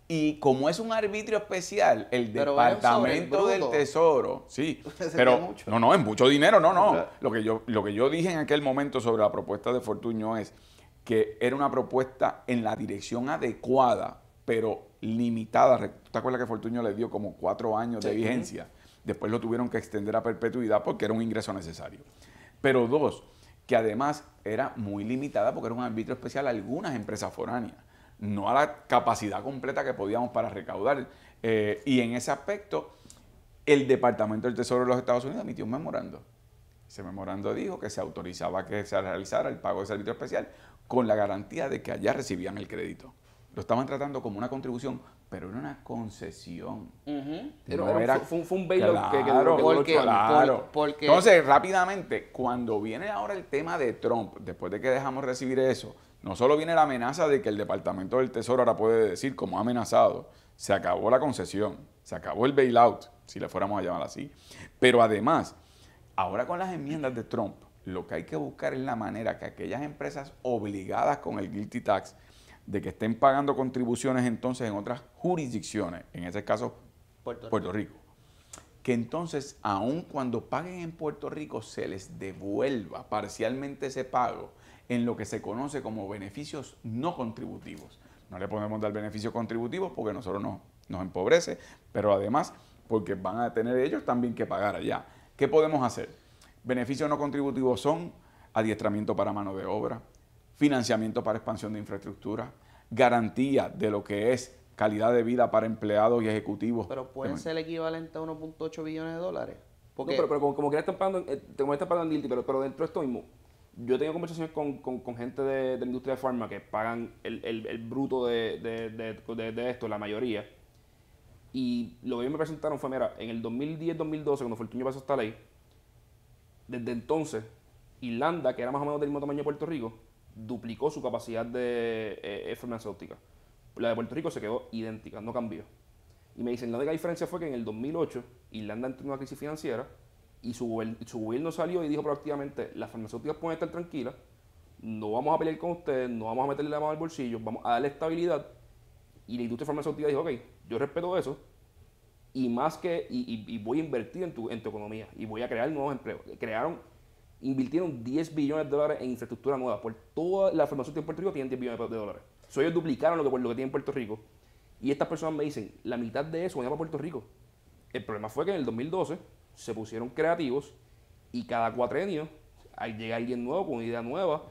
Y como es un arbitrio especial, el Departamento del Tesoro, sí, pero no, es mucho dinero, no. Lo que yo dije en aquel momento sobre la propuesta de Fortuño es que era una propuesta en la dirección adecuada, pero limitada. ¿Te acuerdas que Fortuño le dio como 4 años de vigencia? Después lo tuvieron que extender a perpetuidad porque era un ingreso necesario. Pero 2, que además era muy limitada porque era un arbitrio especial a algunas empresas foráneas, no a la capacidad completa que podíamos para recaudar. Y en ese aspecto, el Departamento del Tesoro de los Estados Unidos emitió un memorando. Ese memorando dijo que se autorizaba que se realizara el pago de ese arbitrio especial con la garantía de que allá recibían el crédito. Lo estaban tratando como una contribución, pero era una concesión. Fue un bailout porque entonces, rápidamente, cuando viene ahora el tema de Trump, después de que dejamos recibir eso, no solo viene la amenaza de que el Departamento del Tesoro ahora puede decir, como ha amenazado, se acabó la concesión, se acabó el bailout, si le fuéramos a llamar así. Pero además, ahora con las enmiendas de Trump, lo que hay que buscar es la manera que aquellas empresas obligadas con el guilty tax de que estén pagando contribuciones entonces en otras jurisdicciones, en ese caso Puerto Rico, que entonces aun cuando paguen en Puerto Rico se les devuelva parcialmente ese pago en lo que se conoce como beneficios no contributivos. No le podemos dar beneficios contributivos porque nosotros nos empobrece, pero además porque van a tener ellos también que pagar allá. ¿Qué podemos hacer? Beneficios no contributivos son adiestramiento para mano de obra, financiamiento para expansión de infraestructura, garantía de lo que es calidad de vida para empleados y ejecutivos. Pero puede ser el equivalente a 1.8 billones de dólares. Porque pero como que están pagando en guilty, pero dentro de esto mismo, yo he tenido conversaciones con gente de la industria de farma que pagan el bruto de esto, la mayoría. Y lo que ellos me presentaron fue, mira, en el 2010-2012, cuando Fortuño pasó esta ley, desde entonces, Irlanda, que era más o menos del mismo tamaño de Puerto Rico, duplicó su capacidad de farmacéutica. La de Puerto Rico se quedó idéntica, no cambió. Y me dicen, la única diferencia fue que en el 2008 Irlanda entró en una crisis financiera Y su gobierno salió y dijo proactivamente, las farmacéuticas pueden estar tranquilas, no vamos a pelear con ustedes, no vamos a meterle la mano al bolsillo, vamos a darle estabilidad. Y la industria farmacéutica dijo, ok, yo respeto eso, y voy a invertir en tu economía, y voy a crear nuevos empleos. Invirtieron $10 billones en infraestructura nueva. Por toda la farmacéutica en Puerto Rico tienen $10 billones de dólares. Ellos duplicaron lo que tienen en Puerto Rico. Y estas personas me dicen, la mitad de eso venía para Puerto Rico. El problema fue que en el 2012 se pusieron creativos y cada cuatrenio llega alguien nuevo con una idea nueva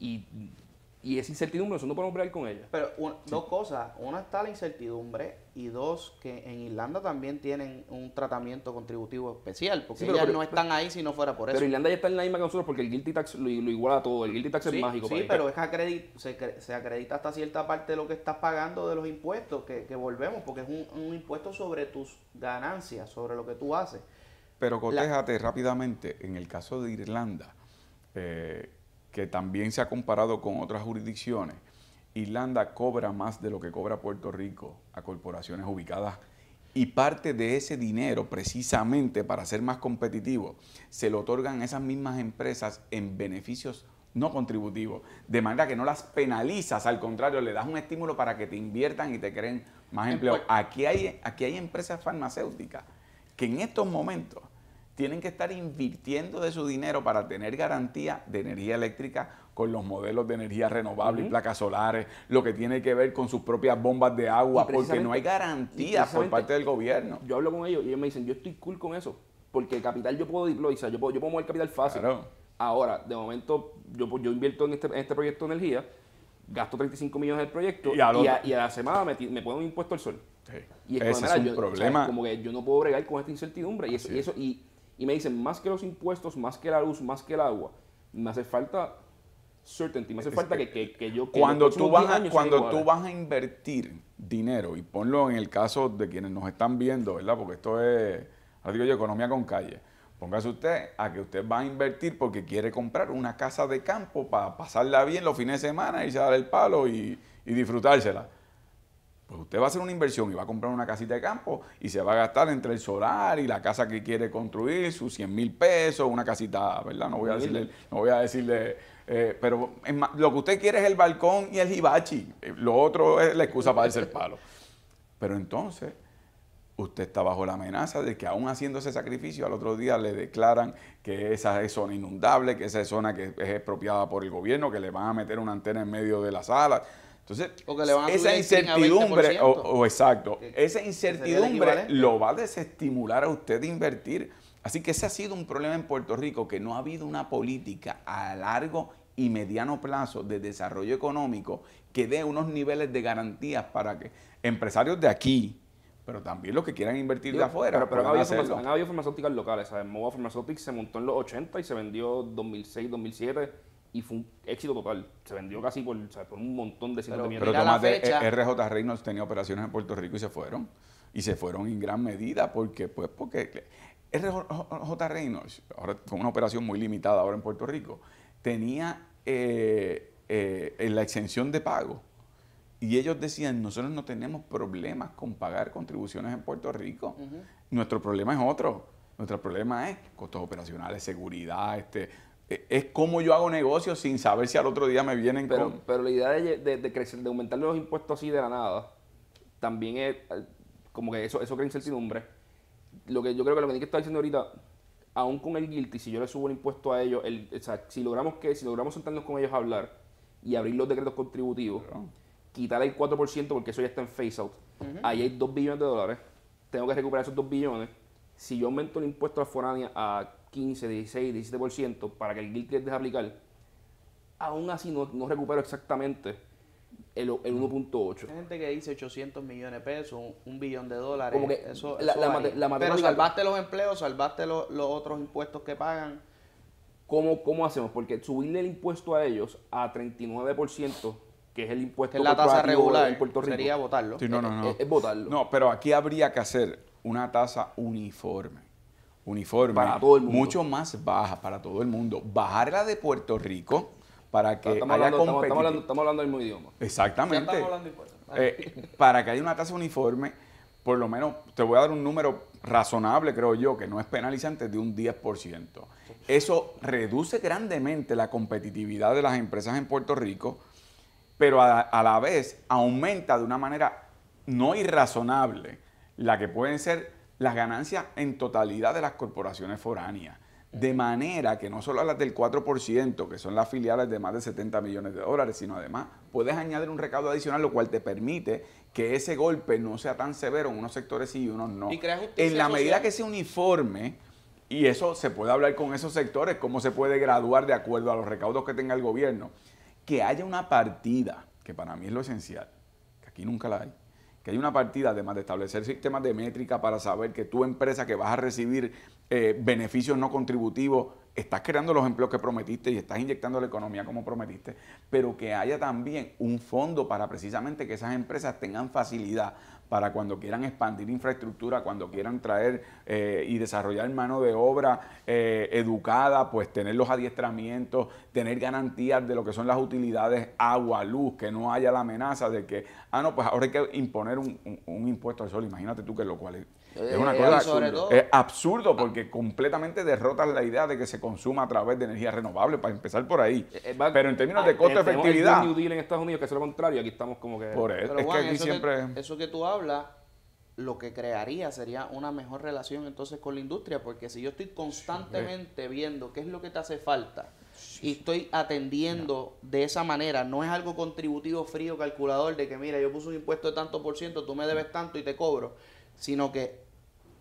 y esa incertidumbre nosotros no podemos bregar con ella. Pero dos cosas. Una está la incertidumbre y dos, que en Irlanda también tienen un tratamiento contributivo especial, porque Sí, ellas no están ahí si no fuera por eso. Pero Irlanda ya está en la misma que nosotros porque el Guilty Tax lo iguala todo. El Guilty Tax es mágico. Sí, pero es que se acredita hasta cierta parte de lo que estás pagando de los impuestos, que volvemos, porque es un impuesto sobre tus ganancias, sobre lo que tú haces. Pero cotéjate rápidamente, en el caso de Irlanda, que también se ha comparado con otras jurisdicciones, Irlanda cobra más de lo que cobra Puerto Rico a corporaciones ubicadas y parte de ese dinero, precisamente para ser más competitivo, se lo otorgan a esas mismas empresas en beneficios no contributivos, de manera que no las penalizas, al contrario, le das un estímulo para que te inviertan y te creen más empleo. Aquí hay empresas farmacéuticas que en estos momentos tienen que estar invirtiendo de su dinero para tener garantía de energía eléctrica con los modelos de energía renovable y placas solares, lo que tiene que ver con sus propias bombas de agua, porque no hay garantía por parte del gobierno. Yo hablo con ellos y ellos me dicen, yo estoy cool con eso, porque el capital yo puedo deploy, o sea, yo puedo mover capital fácil. Claro. Ahora, de momento, yo invierto en este proyecto de energía, gasto 35 millones del proyecto y a la semana me ponen un impuesto al sol. Sí. Y ese es un problema. O sea, como que yo no puedo bregar con esta incertidumbre. Y me dicen, más que los impuestos, más que la luz, más que el agua, me hace falta certainty, me hace falta que yo... Cuando tú vas a invertir dinero, y ponlo en el caso de quienes nos están viendo, ¿verdad? Porque esto es, ahora digo yo, economía con calle. Póngase usted a que usted va a invertir porque quiere comprar una casa de campo para pasarla bien los fines de semana, irse a dar el palo y disfrutársela. Pues usted va a hacer una inversión y va a comprar una casita de campo y se va a gastar entre el solar y la casa que quiere construir, sus 100,000 pesos, una casita, ¿verdad? No voy a decirle, pero lo que usted quiere es el balcón y el hibachi. Lo otro es la excusa para darse el palo. Pero entonces, usted está bajo la amenaza de que aún haciendo ese sacrificio, al otro día le declaran que esa es zona inundable, que esa es zona que es expropiada por el gobierno, que le van a meter una antena en medio de la sala. Entonces, esa incertidumbre, esa incertidumbre lo va a desestimular a usted de invertir. Así que ese ha sido un problema en Puerto Rico, que no ha habido una política a largo y mediano plazo de desarrollo económico que dé unos niveles de garantías para que empresarios de aquí, pero también los que quieran invertir de afuera, pero han habido farmacéuticas locales, ¿sabes? Mova Pharmaceuticals se montó en los 80 y se vendió 2006, 2007 y fue un éxito total. Se vendió casi por un montón de cientos de millones. Pero tomate, RJ Reynolds tenía operaciones en Puerto Rico y se fueron. Y se fueron en gran medida porque RJ Reynolds, ahora con una operación muy limitada ahora en Puerto Rico, tenía la exención de pago. Y ellos decían, nosotros no tenemos problemas con pagar contribuciones en Puerto Rico. Nuestro problema es otro. Nuestro problema es costos operacionales, seguridad, es cómo yo hago negocios sin saber si al otro día me vienen con... Pero la idea de crecer, de aumentar los impuestos así de la nada, también es como que eso crea incertidumbre. Yo creo que lo que Nick está diciendo ahorita, aún con el guilty, si yo le subo el impuesto a ellos, o sea, si logramos sentarnos con ellos a hablar y abrir los decretos contributivos, quitar el 4% porque eso ya está en phase out, ahí hay $2 billones, tengo que recuperar esos $2 billones. Si yo aumento el impuesto a la foránea a 15, 16, 17% para que el guilty les deje aplicar, aún así no recupero exactamente el 1.8. Hay gente que dice 800 millones de pesos, $1 billón. Como que pero salvaste los empleos, salvaste los otros impuestos que pagan. ¿Cómo hacemos? Porque subirle el impuesto a ellos a 39%, que es el impuesto que es la tasa regular en Puerto Rico, sería votarlo. Sí, no. Es votarlo. No, pero aquí habría que hacer una tasa uniforme para todo el mundo, mucho más baja para todo el mundo, bajarla de Puerto Rico para que estamos hablando del mismo idioma. Exactamente. Ya estamos hablando de impuestos. Para que haya una tasa uniforme, por lo menos, te voy a dar un número razonable, creo yo, que no es penalizante, de un 10%. Eso reduce grandemente la competitividad de las empresas en Puerto Rico, pero a la vez aumenta de una manera no irrazonable la que pueden ser las ganancias en totalidad de las corporaciones foráneas. De manera que no solo a las del 4%, que son las filiales de más de 70 millones de dólares, sino además puedes añadir un recaudo adicional, lo cual te permite que ese golpe no sea tan severo en unos sectores sí y unos no. Y crea justicia En la medida social. que sea uniforme, y eso se puede hablar con esos sectores, cómo se puede graduar de acuerdo a los recaudos que tenga el gobierno, que haya una partida, que para mí es lo esencial, que aquí nunca la hay, que hay una partida, además de establecer sistemas de métrica para saber que tu empresa que vas a recibir beneficios no contributivos, estás creando los empleos que prometiste y estás inyectando la economía como prometiste, pero que haya también un fondo para precisamente que esas empresas tengan facilidad para cuando quieran expandir infraestructura, cuando quieran traer y desarrollar mano de obra educada, pues tener los adiestramientos, tener garantías de lo que son las utilidades, agua, luz, que no haya la amenaza de que, no, pues ahora hay que imponer un impuesto al sol. Imagínate tú que lo cual es una cosa absurdo. Es absurdo porque completamente derrotas la idea de que se consuma a través de energía renovable, para empezar por ahí. Pero en términos de costo-efectividad... El New Deal en Estados Unidos, que es lo contrario, aquí estamos como que... Por eso, Pero es Juan, que aquí eso siempre... eso que tú hablas, lo que crearía sería una mejor relación entonces con la industria, porque si yo estoy constantemente viendo qué es lo que te hace falta y estoy atendiendo de esa manera, no es algo contributivo frío calculador de que mira, yo puse un impuesto de tanto por ciento, tú me debes tanto y te cobro, sino que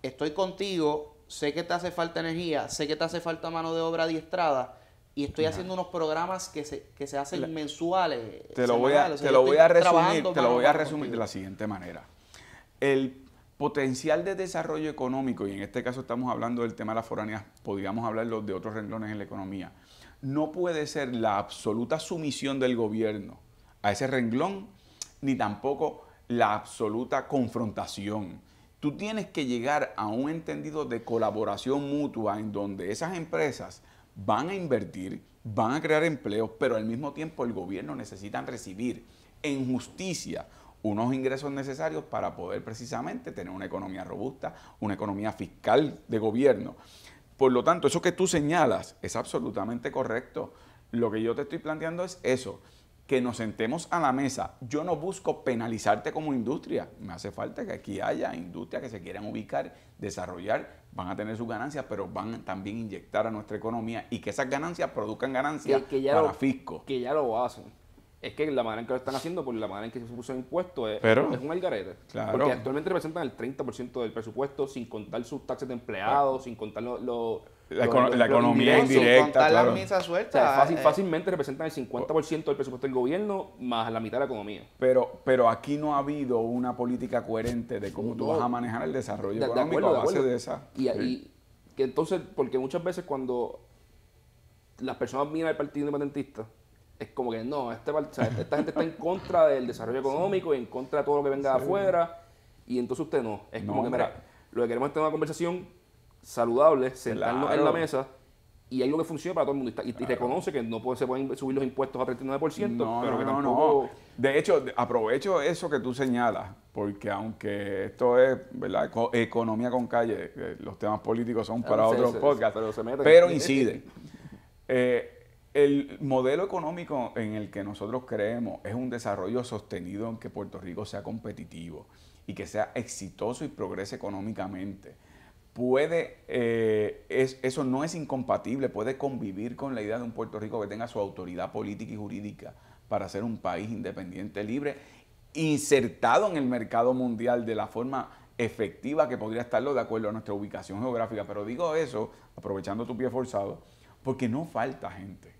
estoy contigo, sé que te hace falta energía, sé que te hace falta mano de obra adiestrada y estoy haciendo unos programas que se hacen mensuales. Te lo voy a resumir de la siguiente manera. El potencial de desarrollo económico, y en este caso estamos hablando del tema de las foráneas, podríamos hablarlo de otros renglones en la economía, no puede ser la absoluta sumisión del gobierno a ese renglón, ni tampoco la absoluta confrontación. Tú tienes que llegar a un entendido de colaboración mutua en donde esas empresas van a invertir, van a crear empleos, pero al mismo tiempo el gobierno necesita recibir en justicia unos ingresos necesarios para poder precisamente tener una economía robusta, una economía fiscal de gobierno. Por lo tanto, eso que tú señalas es absolutamente correcto. Lo que yo te estoy planteando es eso, que nos sentemos a la mesa. Yo no busco penalizarte como industria. Me hace falta que aquí haya industrias que se quieran ubicar, desarrollar, van a tener sus ganancias, pero van también a inyectar a nuestra economía y que esas ganancias produzcan ganancias para fisco. Que ya lo hacen. Es que la manera en que lo están haciendo, por la manera en que se puso el impuesto, es un algarete. Claro. Porque actualmente representan el 30% del presupuesto sin contar sus taxes de empleados, sin contar la economía indirecta, sin contar claro. las misas O sueltas. sea, fácilmente representan el 50% del presupuesto del gobierno más la mitad de la economía. Pero aquí no ha habido una política coherente de cómo tú vas a manejar el desarrollo económico a base de esa. Y que entonces, porque muchas veces cuando las personas miran al Partido Independentista, es como que no, esta gente está en contra del desarrollo económico y en contra de todo lo que venga de afuera, y entonces usted no. Es como que, mira, lo que queremos es tener una conversación saludable, sentarnos en la mesa, y hay algo que funciona para todo el mundo. Y reconoce que no se pueden subir los impuestos a 39%, pero que tampoco... No. De hecho, aprovecho eso que tú señalas, porque aunque esto es, ¿verdad?, economía con calle, los temas políticos son para otros podcasts, pero incide. El modelo económico en el que nosotros creemos es un desarrollo sostenido en que Puerto Rico sea competitivo y que sea exitoso y progrese económicamente. Eso no es incompatible, puede convivir con la idea de un Puerto Rico que tenga su autoridad política y jurídica para ser un país independiente, libre, insertado en el mercado mundial de la forma efectiva que podría estarlo de acuerdo a nuestra ubicación geográfica. Pero digo eso, aprovechando tu pie forzado, porque no falta gente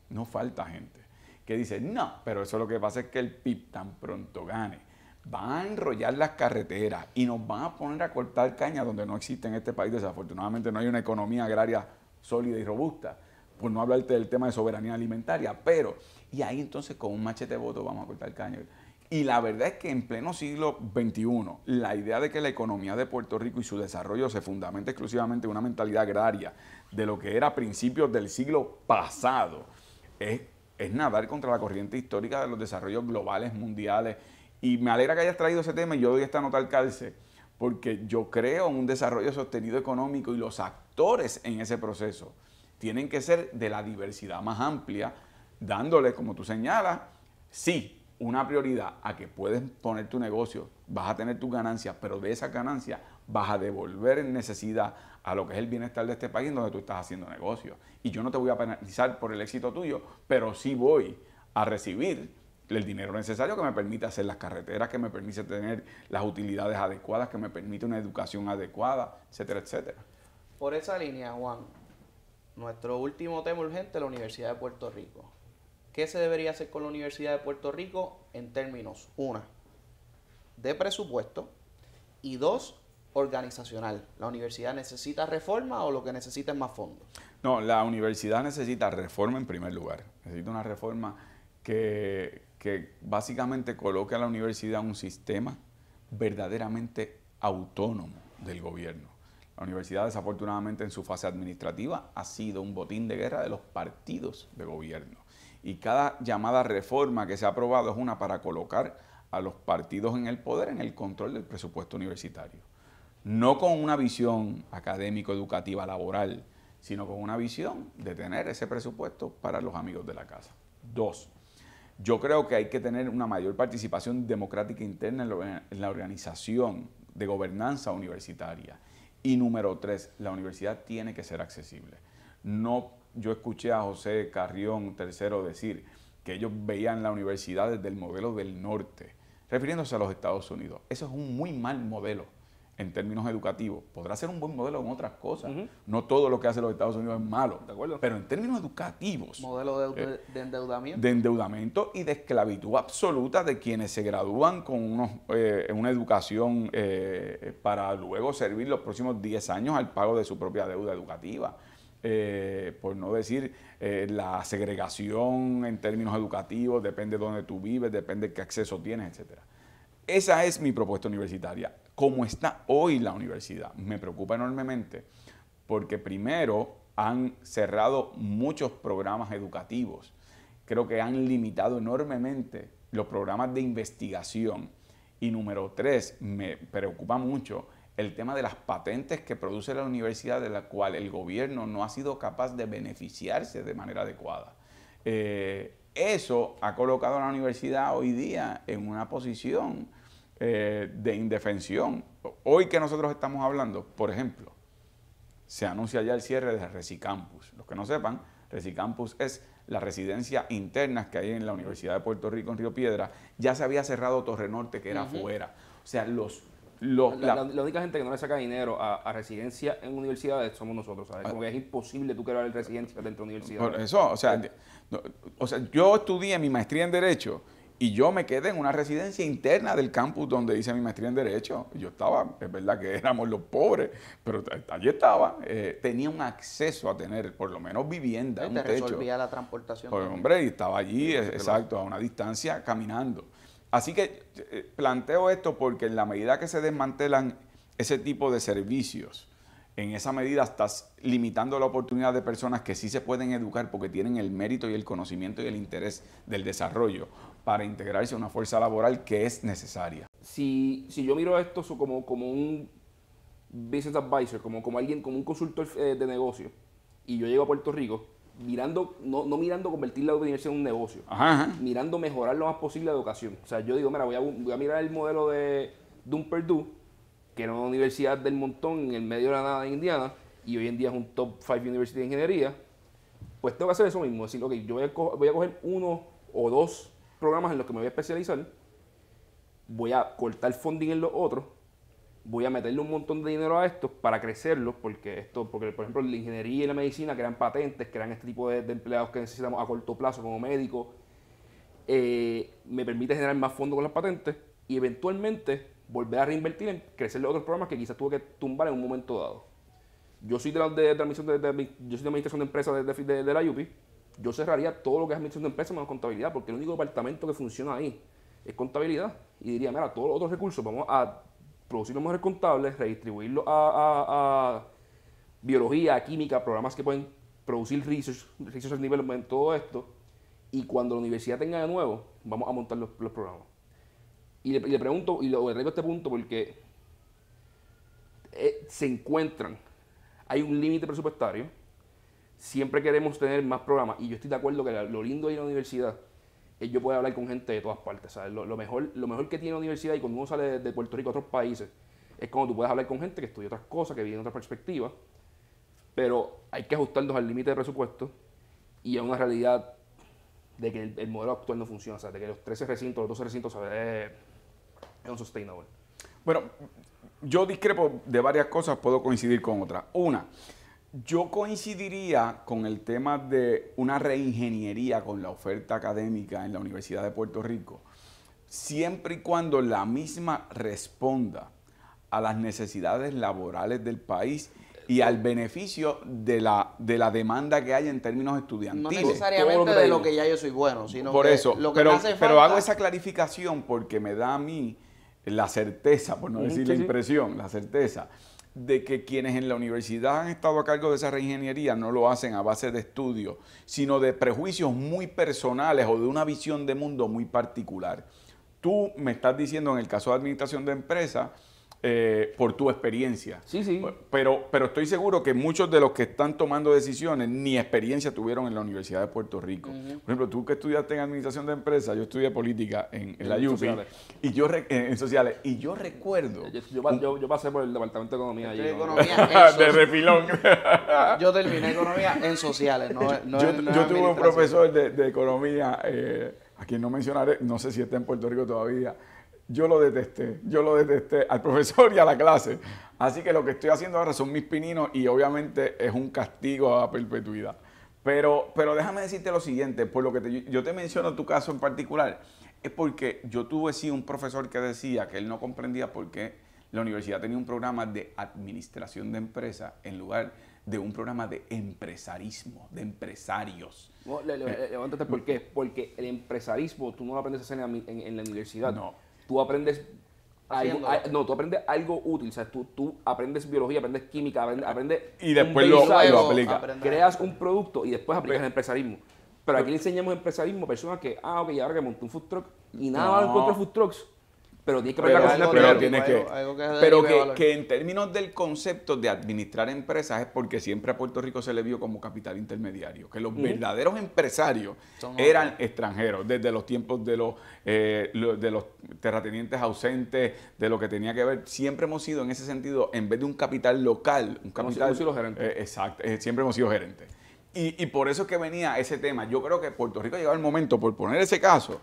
que dice, no, pero eso lo que pasa es que el PIB tan pronto gane, van a enrollar las carreteras y nos van a poner a cortar caña donde no existe en este país. Desafortunadamente no hay una economía agraria sólida y robusta, por no hablarte del tema de soberanía alimentaria, y ahí entonces con un machete de voto vamos a cortar caña. Y la verdad es que en pleno siglo XXI, la idea de que la economía de Puerto Rico y su desarrollo se fundamenta exclusivamente en una mentalidad agraria de lo que era a principios del siglo pasado, es nadar contra la corriente histórica de los desarrollos globales, mundiales. Y me alegra que hayas traído ese tema y yo doy esta nota al calce, porque yo creo en un desarrollo sostenido económico y los actores en ese proceso tienen que ser de la diversidad más amplia, dándole, como tú señalas, sí, una prioridad a que puedes poner tu negocio, vas a tener tus ganancias, pero de esas ganancias vas a devolver en necesidad a lo que es el bienestar de este país donde tú estás haciendo negocio. Y yo no te voy a penalizar por el éxito tuyo, pero sí voy a recibir el dinero necesario que me permite hacer las carreteras, que me permite tener las utilidades adecuadas, que me permite una educación adecuada, etcétera, etcétera. Por esa línea, Juan, nuestro último tema urgente, la Universidad de Puerto Rico. ¿Qué se debería hacer con la Universidad de Puerto Rico en términos, una, de presupuesto y dos, organizacional? ¿La universidad necesita reforma o lo que necesita es más fondos? No, la universidad necesita reforma en primer lugar. Necesita una reforma que básicamente coloque a la universidad en un sistema verdaderamente autónomo del gobierno. La universidad, desafortunadamente, en su fase administrativa ha sido un botín de guerra de los partidos de gobierno. Y cada llamada reforma que se ha aprobado es una para colocar a los partidos en el poder, en el control del presupuesto universitario. No con una visión académico-educativa laboral, sino con una visión de tener ese presupuesto para los amigos de la casa. Dos, yo creo que hay que tener una mayor participación democrática interna en la organización de gobernanza universitaria. Y número tres, la universidad tiene que ser accesible. No, yo escuché a José Carrión III decir que ellos veían la universidad desde el modelo del norte, refiriéndose a los Estados Unidos. Eso es un muy mal modelo en términos educativos. Podrá ser un buen modelo en otras cosas. No todo lo que hacen los Estados Unidos es malo. ¿De acuerdo? Pero en términos educativos. Modelo de endeudamiento. De endeudamiento y de esclavitud absoluta de quienes se gradúan con una educación para luego servir los próximos 10 años al pago de su propia deuda educativa. Por no decir la segregación en términos educativos, depende de dónde tú vives, depende de qué acceso tienes, etcétera. Esa es mi propuesta universitaria. Como está hoy la universidad, me preocupa enormemente porque primero han cerrado muchos programas educativos. Creo que han limitado enormemente los programas de investigación. Y número tres, me preocupa mucho el tema de las patentes que produce la universidad, de la cual el gobierno no ha sido capaz de beneficiarse de manera adecuada. Eso ha colocado a la universidad hoy día en una posición de indefensión. Hoy que nosotros estamos hablando, por ejemplo, se anuncia ya el cierre de Resicampus. Los que no sepan, Resicampus es la residencia interna que hay en la Universidad de Puerto Rico en Río Piedras. Ya se había cerrado Torre Norte, que era afuera. O sea, la única gente que no le saca dinero a residencia en universidades somos nosotros, ¿sabes? Como que es imposible tú crear residencia dentro de universidades. Por eso, o sea, yo estudié mi maestría en Derecho y yo me quedé en una residencia interna del campus donde hice mi maestría en Derecho. Yo estaba, es verdad que éramos los pobres, pero allí estaba. Tenía un acceso a tener por lo menos vivienda, un te techo. resolvía la transportación. Pues, hombre, y estaba allí, exacto, a una distancia, caminando. Así que planteo esto porque en la medida que se desmantelan ese tipo de servicios, en esa medida estás limitando la oportunidad de personas que sí se pueden educar porque tienen el mérito y el conocimiento y el interés del desarrollo para integrarse a una fuerza laboral que es necesaria. Si yo miro esto como un business advisor, como alguien, como un consultor de negocio, y yo llego a Puerto Rico, mirando, no mirando convertir la universidad en un negocio, mirando mejorar lo más posible la educación. O sea, yo digo, mira, voy a mirar el modelo de un Purdue, que era una universidad del montón en el medio de la nada en Indiana, y hoy en día es un top 5 university de ingeniería. Pues tengo que hacer eso mismo, decir, ok, yo voy a coger uno o dos programas en los que me voy a especializar, voy a cortar funding en los otros, voy a meterle un montón de dinero a estos para crecerlos, porque por ejemplo la ingeniería y la medicina crean patentes, crean este tipo de empleados que necesitamos a corto plazo como médicos, me permite generar más fondos con las patentes y eventualmente volver a reinvertir en crecer los otros programas que quizás tuve que tumbar en un momento dado. Yo soy de administración de empresas de la UPI. Yo cerraría todo lo que es administración de empresas menos contabilidad, porque el único departamento que funciona ahí es contabilidad. Y diría, mira, todos los otros recursos vamos a producir los mejores contables, redistribuirlos a biología, a química, programas que pueden producir research al nivel en todo esto. Y cuando la universidad tenga de nuevo, vamos a montar los programas. Y le pregunto, y le traigo este punto porque se encuentran. Hay un límite presupuestario. Siempre queremos tener más programas. Y yo estoy de acuerdo que lo lindo de ir a la universidad es yo poder hablar con gente de todas partes. ¿Sabes? Lo mejor que tiene la universidad y cuando uno sale de Puerto Rico a otros países es cuando tú puedes hablar con gente que estudia otras cosas, que viene otra perspectiva. Pero hay que ajustarnos al límite de presupuesto y a una realidad de que el modelo actual no funciona. O sea, de que los 13 recintos, los 12 recintos, ¿sabes? Es unsustainable. Bueno, yo discrepo de varias cosas, puedo coincidir con otras. Una, yo coincidiría con el tema de una reingeniería con la oferta académica en la Universidad de Puerto Rico, siempre y cuando la misma responda a las necesidades laborales del país y al beneficio de la demanda que hay en términos estudiantiles. No necesariamente de lo que ya yo soy bueno, sino por que eso, lo que me hace falta... pero hago esa clarificación porque me da a mí la certeza, por no decir la sí. impresión, la certeza de que quienes en la universidad han estado a cargo de esa reingeniería no lo hacen a base de estudios, sino de prejuicios muy personales o de una visión de mundo muy particular. Tú me estás diciendo en el caso de administración de empresas, por tu experiencia. Sí. Pero estoy seguro que muchos de los que están tomando decisiones ni experiencia tuvieron en la Universidad de Puerto Rico. Por ejemplo, tú que estudiaste en administración de empresas, yo estudié política en la UPI y en sociales. Y yo recuerdo... Yo pasé por el departamento de economía. De refilón. Yo terminé economía en sociales. Yo tuve un profesor de economía, a quien no mencionaré, no sé si está en Puerto Rico todavía. Yo lo detesté al profesor y a la clase. Así que lo que estoy haciendo ahora son mis pininos y obviamente es un castigo a perpetuidad. Pero déjame decirte lo siguiente, por lo que yo te menciono tu caso en particular, es porque yo tuve sí un profesor que decía que él no comprendía por qué la universidad tenía un programa de administración de empresas en lugar de un programa de empresarismo, de empresarios. No, levántate, ¿por qué? Porque el empresarismo tú no lo aprendes a hacer en la universidad. No. Tú aprendes tú aprendes algo útil, o sea, tú aprendes biología, aprendes química, aprendes y después lo aplicas. Creas un producto y después aplicas el empresarismo. Pero aquí le enseñamos empresarismo a personas que, ahora que monté un food truck y nada más encuentro food trucks, pero tienes que aprender a cocinar pero que en términos del concepto de administrar empresas es porque siempre a Puerto Rico se le vio como capital intermediario, que los verdaderos empresarios eran extranjeros, desde los tiempos de los terratenientes ausentes, de lo que tenía que ver, siempre hemos sido en ese sentido, en vez de un capital local, un capital... Hemos sido gerentes. Exacto, siempre hemos sido gerentes. Y por eso es que venía ese tema. Yo creo que Puerto Rico ha llegado el momento, por poner ese caso,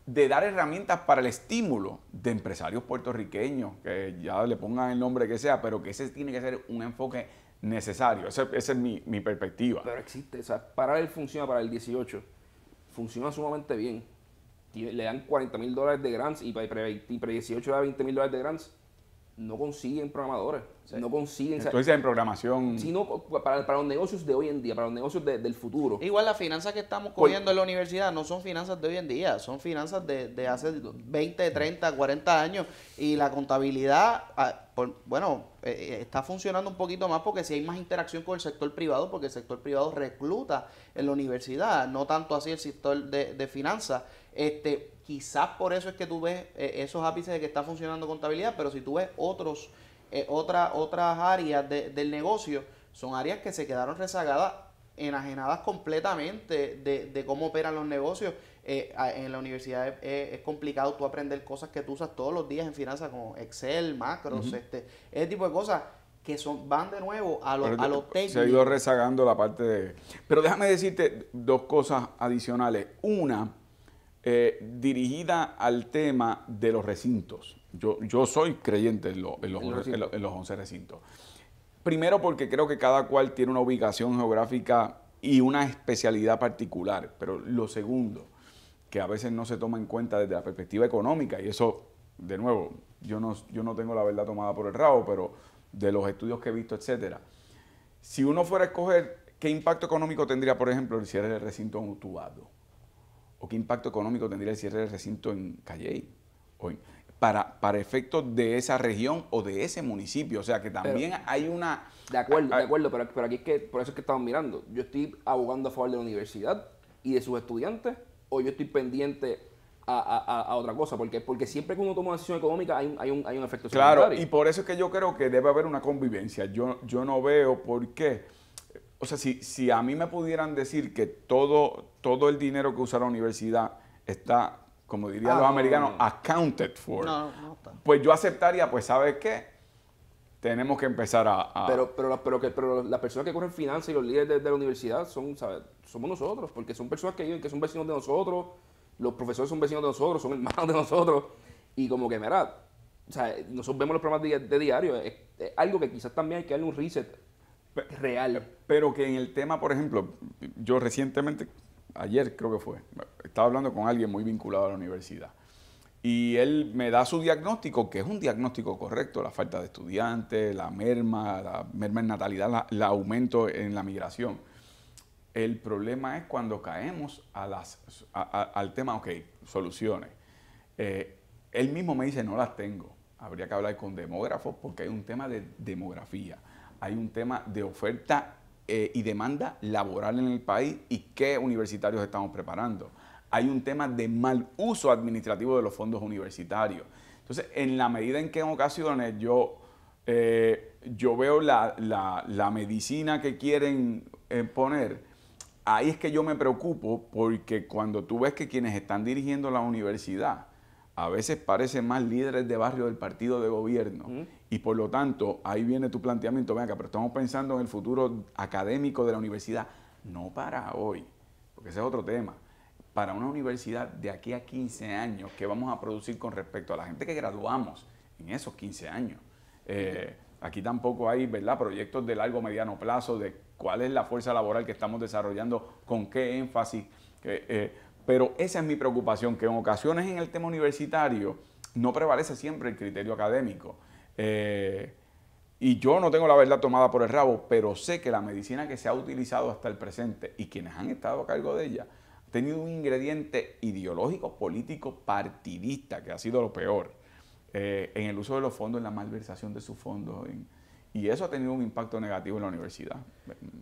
de dar herramientas para el estímulo de empresarios puertorriqueños, que ya le pongan el nombre que sea, pero que ese tiene que ser un enfoque necesario. Esa es mi perspectiva. Pero existe, o sea, Parallel funciona para el 18, funciona sumamente bien. Le dan $40,000 de grants y para 18 da $20,000 de grants. No consiguen programadores, no consiguen... Entonces en programación... Sino para los negocios de hoy en día, para los negocios del futuro. Igual las finanzas que estamos cogiendo en la universidad no son finanzas de hoy en día, son finanzas de hace 20, 30, 40 años. Y la contabilidad, está funcionando un poquito más porque si hay más interacción con el sector privado, porque el sector privado recluta en la universidad, no tanto así el sector de finanzas. Quizás por eso es que tú ves esos ápices de que está funcionando contabilidad, pero si tú ves otras áreas del negocio, son áreas que se quedaron rezagadas, enajenadas completamente de cómo operan los negocios. En la universidad es complicado tú aprender cosas que tú usas todos los días en finanzas, como Excel, macros, ese tipo de cosas que van de nuevo a lo técnico. Se ha ido rezagando la parte de... Pero déjame decirte dos cosas adicionales. Una... dirigida al tema de los recintos. Yo soy creyente en los 11 recintos. Primero porque creo que cada cual tiene una ubicación geográfica y una especialidad particular. Pero lo segundo, que a veces no se toma en cuenta desde la perspectiva económica, y eso, de nuevo, yo no tengo la verdad tomada por el rabo, pero de los estudios que he visto, etcétera. Si uno fuera a escoger qué impacto económico tendría, por ejemplo, el cierre del recinto en Utuado, o qué impacto económico tendría el cierre del recinto en Calley, para efectos de esa región o de ese municipio. O sea, que también hay una... De acuerdo, pero aquí es que, por eso es que estamos mirando. Yo estoy abogando a favor de la universidad y de sus estudiantes, o yo estoy pendiente de la universidad y de sus estudiantes. a otra cosa, porque siempre que uno toma una decisión económica hay un efecto Claro, secundario. y por eso es que yo creo que debe haber una convivencia. Yo no veo por qué. O sea, si a mí me pudieran decir que todo el dinero que usa la universidad está, como dirían los americanos, accounted for, No está. pues yo aceptaría, pues ¿sabes qué? Tenemos que empezar a... Pero las personas que corren finanzas y los líderes de la universidad ¿sabes? Somos nosotros, porque son personas que son vecinos de nosotros, los profesores son vecinos de nosotros, son hermanos de nosotros, y como que, mira, o sea, nosotros vemos los programas de diario, es algo que quizás también hay que darle un reset real. Pero que en el tema, por ejemplo, yo recientemente, ayer creo que fue, estaba hablando con alguien muy vinculado a la universidad. Y él me da su diagnóstico, que es un diagnóstico correcto, la falta de estudiantes, la merma en natalidad, el aumento en la migración. El problema es cuando caemos al tema, ok, soluciones. Él mismo me dice, no las tengo. Habría que hablar con demógrafos porque hay un tema de demografía. Hay un tema de oferta y demanda laboral en el país y qué universitarios estamos preparando. Hay un tema de mal uso administrativo de los fondos universitarios. Entonces, en la medida en que en ocasiones yo veo la medicina que quieren poner, ahí es que yo me preocupo porque cuando tú ves que quienes están dirigiendo la universidad a veces parecen más líderes de barrio del partido de gobierno y por lo tanto ahí viene tu planteamiento, venga, pero estamos pensando en el futuro académico de la universidad, no para hoy, porque ese es otro tema. Para una universidad de aquí a 15 años, ¿qué vamos a producir con respecto a la gente que graduamos en esos 15 años? Aquí tampoco hay, ¿verdad?, proyectos de largo o mediano plazo de cuál es la fuerza laboral que estamos desarrollando, con qué énfasis. Pero esa es mi preocupación, que en ocasiones en el tema universitario no prevalece siempre el criterio académico. Y yo no tengo la verdad tomada por el rabo, pero sé que la medicina que se ha utilizado hasta el presente y quienes han estado a cargo de ella ha tenido un ingrediente ideológico, político, partidista, que ha sido lo peor, en el uso de los fondos, en la malversación de sus fondos. Y eso ha tenido un impacto negativo en la universidad.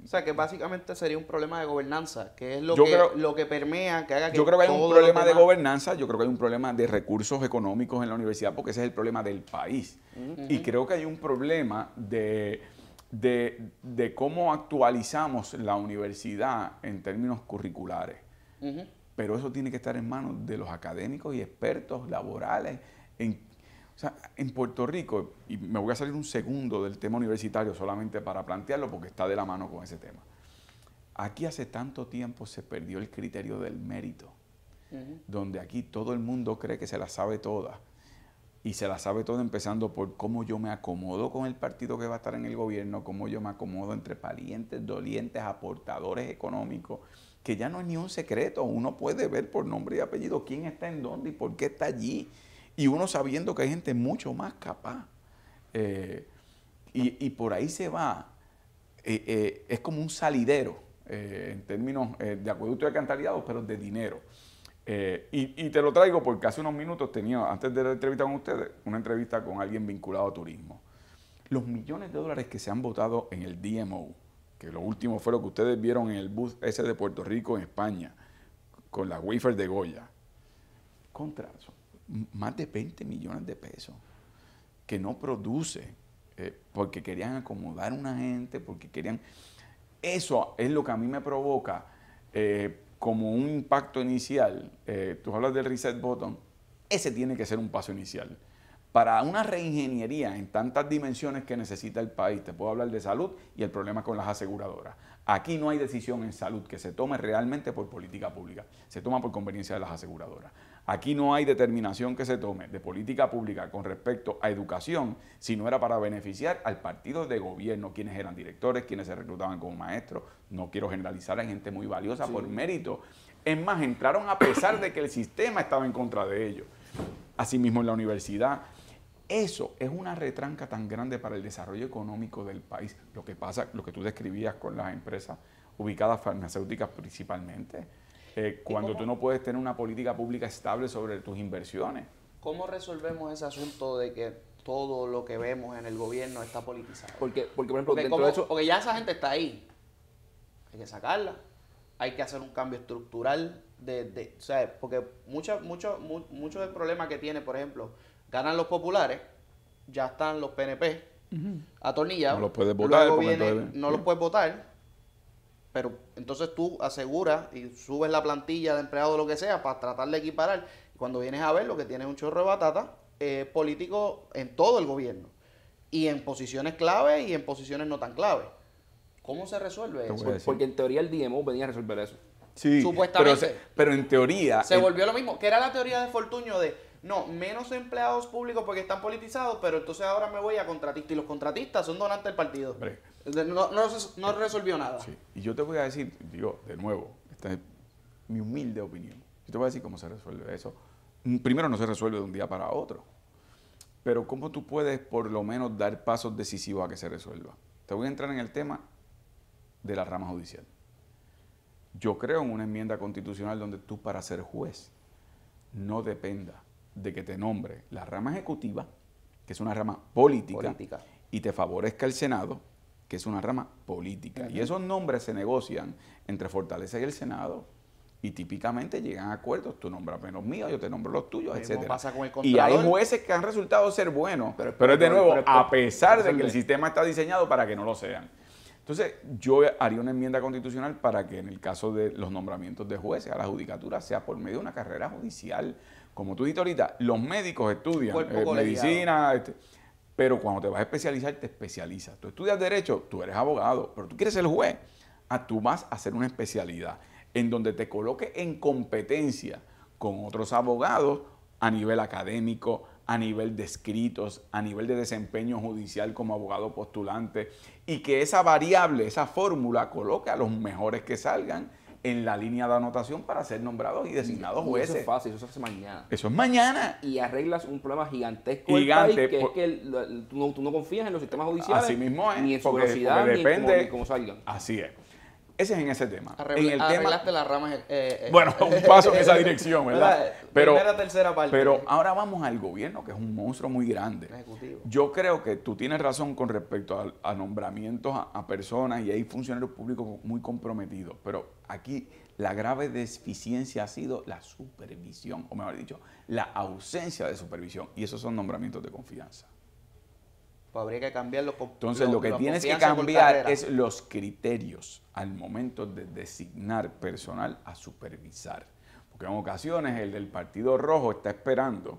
O sea, que básicamente sería un problema de gobernanza, que es lo que permea, que haga que yo creo que hay un todo problema lo de demás... gobernanza, yo creo que hay un problema de recursos económicos en la universidad, porque ese es el problema del país. Y creo que hay un problema de cómo actualizamos la universidad en términos curriculares. Pero eso tiene que estar en manos de los académicos y expertos laborales. O sea, en Puerto Rico, y me voy a salir un segundo del tema universitario solamente para plantearlo porque está de la mano con ese tema. Aquí hace tanto tiempo se perdió el criterio del mérito, donde aquí todo el mundo cree que se la sabe toda. Y se la sabe toda empezando por cómo yo me acomodo con el partido que va a estar en el gobierno, cómo yo me acomodo entre parientes, dolientes, aportadores económicos, que ya no es ni un secreto. Uno puede ver por nombre y apellido quién está en dónde y por qué está allí. Y uno sabiendo que hay gente mucho más capaz. Y por ahí se va. Es como un salidero, en términos de acueducto y alcantarillado, pero de dinero. Y te lo traigo porque hace unos minutos tenía, antes de la entrevista con ustedes, una entrevista con alguien vinculado a turismo. Los millones de dólares que se han votado en el DMO, que lo último fue lo que ustedes vieron en el bus ese de Puerto Rico en España, con las wafers de Goya, contra eso. Más de 20 millones de pesos que no produce porque querían acomodar a una gente, porque querían... Eso es lo que a mí me provoca como un impacto inicial. Tú hablas del reset button, ese tiene que ser un paso inicial. Para una reingeniería en tantas dimensiones que necesita el país, te puedo hablar de salud y el problema con las aseguradoras. Aquí no hay decisión en salud que se tome realmente por política pública, se toma por conveniencia de las aseguradoras. Aquí no hay determinación que se tome de política pública con respecto a educación, si no era para beneficiar al partido de gobierno, quienes eran directores, quienes se reclutaban como maestros. No quiero generalizar, hay gente muy valiosa por mérito. Es más, entraron a pesar de que el sistema estaba en contra de ellos. Asimismo en la universidad. Eso es una retranca tan grande para el desarrollo económico del país. Lo que pasa, lo que tú describías con las empresas ubicadas farmacéuticas principalmente, cuando tú no puedes tener una política pública estable sobre tus inversiones. ¿Cómo resolvemos ese asunto de que todo lo que vemos en el gobierno está politizado? Porque por ejemplo, dentro de eso... Porque ya esa gente está ahí. Hay que sacarla. Hay que hacer un cambio estructural o sea, porque mucho del problema que tiene, por ejemplo, ganan los populares, ya están los PNP atornillados. No los puedes votar. Luego viene, no los puedes votar, pero entonces tú aseguras y subes la plantilla de empleados o lo que sea para tratar de equiparar. Y cuando vienes a ver, lo que tienes es un chorro de batata político en todo el gobierno. Y en posiciones clave y en posiciones no tan clave. ¿Cómo se resuelve eso? Porque en teoría el DMO venía a resolver eso. Sí, supuestamente. pero en teoría... Se volvió lo mismo, que era la teoría de Fortuño de, no, menos empleados públicos porque están politizados, pero entonces ahora me voy a contratistas. Y los contratistas son donantes del partido. No resolvió nada. Sí. Y yo te voy a decir, digo, de nuevo, esta es mi humilde opinión. Yo te voy a decir cómo se resuelve eso. Primero, no se resuelve de un día para otro. Pero ¿cómo tú puedes por lo menos dar pasos decisivos a que se resuelva? Te voy a entrar en el tema de la rama judicial. Yo creo en una enmienda constitucional donde tú, para ser juez, no dependa de que te nombre la rama ejecutiva, que es una rama política. Y te favorezca el Senado, que es una rama política. Y esos nombres se negocian entre Fortaleza y el Senado. Y típicamente llegan a acuerdos. Tú nombras menos míos, yo te nombro los tuyos, etc. Y hay jueces que han resultado ser buenos. Pero es de nuevo, a pesar de que el sistema está diseñado para que no lo sean. Entonces, yo haría una enmienda constitucional para que en el caso de los nombramientos de jueces a la judicatura sea por medio de una carrera judicial. Como tú dijiste ahorita, los médicos estudian medicina, pero cuando te vas a especializar, te especializas. Tú estudias Derecho, tú eres abogado, pero tú quieres ser juez. Tú vas a hacer una especialidad en donde te coloque en competencia con otros abogados a nivel académico, a nivel de escritos, a nivel de desempeño judicial como abogado postulante, y que esa variable, esa fórmula, coloque a los mejores que salgan en la línea de anotación para ser nombrados y designados jueces. Eso es fácil, eso se hace mañana. Eso es mañana. Y arreglas un problema gigantesco del país, que es que tú no confías en los sistemas judiciales. Así mismo es. Ni en su velocidad, ni en cómo salgan. Así es. Ese es en ese tema. Arreglaste las ramas. Bueno, un paso en esa dirección, ¿verdad? Primera, tercera parte. Pero ahora vamos al gobierno, que es un monstruo muy grande. Ejecutivo. Yo creo que tú tienes razón con respecto a nombramientos a personas, y hay funcionarios públicos muy comprometidos. Pero aquí la grave deficiencia ha sido la supervisión, o mejor dicho, la ausencia de supervisión. Y esos son nombramientos de confianza. Pues habría que cambiarlo. Entonces, lo que tienes que cambiar es los criterios al momento de designar personal a supervisar. Porque en ocasiones el del Partido Rojo está esperando,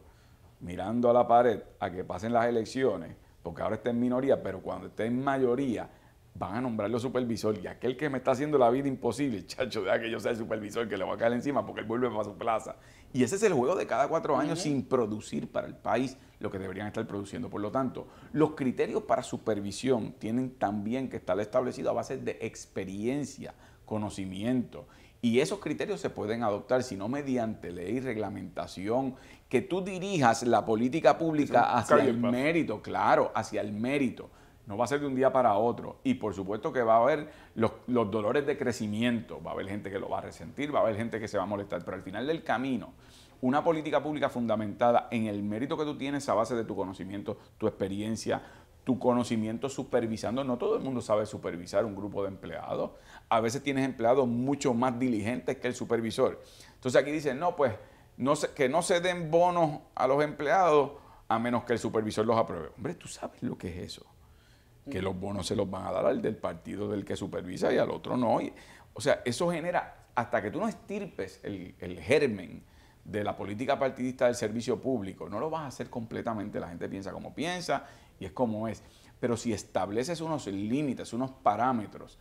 mirando a la pared, a que pasen las elecciones, porque ahora está en minoría, pero cuando esté en mayoría, van a nombrarlo supervisor. Y aquel que me está haciendo la vida imposible, chacho, deja que yo sea el supervisor, que le voy a caer encima porque él vuelve para su plaza. Y ese es el juego de cada 4 años sin producir para el país lo que deberían estar produciendo. Por lo tanto, los criterios para supervisión tienen también que estar establecidos a base de experiencia, conocimiento. Y esos criterios se pueden adoptar, si no mediante ley, reglamentación, que tú dirijas la política pública hacia el mérito, claro, hacia el mérito. No va a ser de un día para otro. Y por supuesto que va a haber los dolores de crecimiento. Va a haber gente que lo va a resentir, va a haber gente que se va a molestar. Pero al final del camino, una política pública fundamentada en el mérito que tú tienes a base de tu conocimiento, tu experiencia, tu conocimiento supervisando. No todo el mundo sabe supervisar un grupo de empleados. A veces tienes empleados mucho más diligentes que el supervisor. Entonces aquí dicen, no, pues que no se den bonos a los empleados a menos que el supervisor los apruebe. Hombre, tú sabes lo que es eso. Que los bonos se los van a dar al del partido del que supervisa y al otro no. O sea, eso genera, hasta que tú no estirpes el germen de la política partidista del servicio público, no lo vas a hacer completamente. La gente piensa como piensa y es como es. Pero si estableces unos límites, unos parámetros,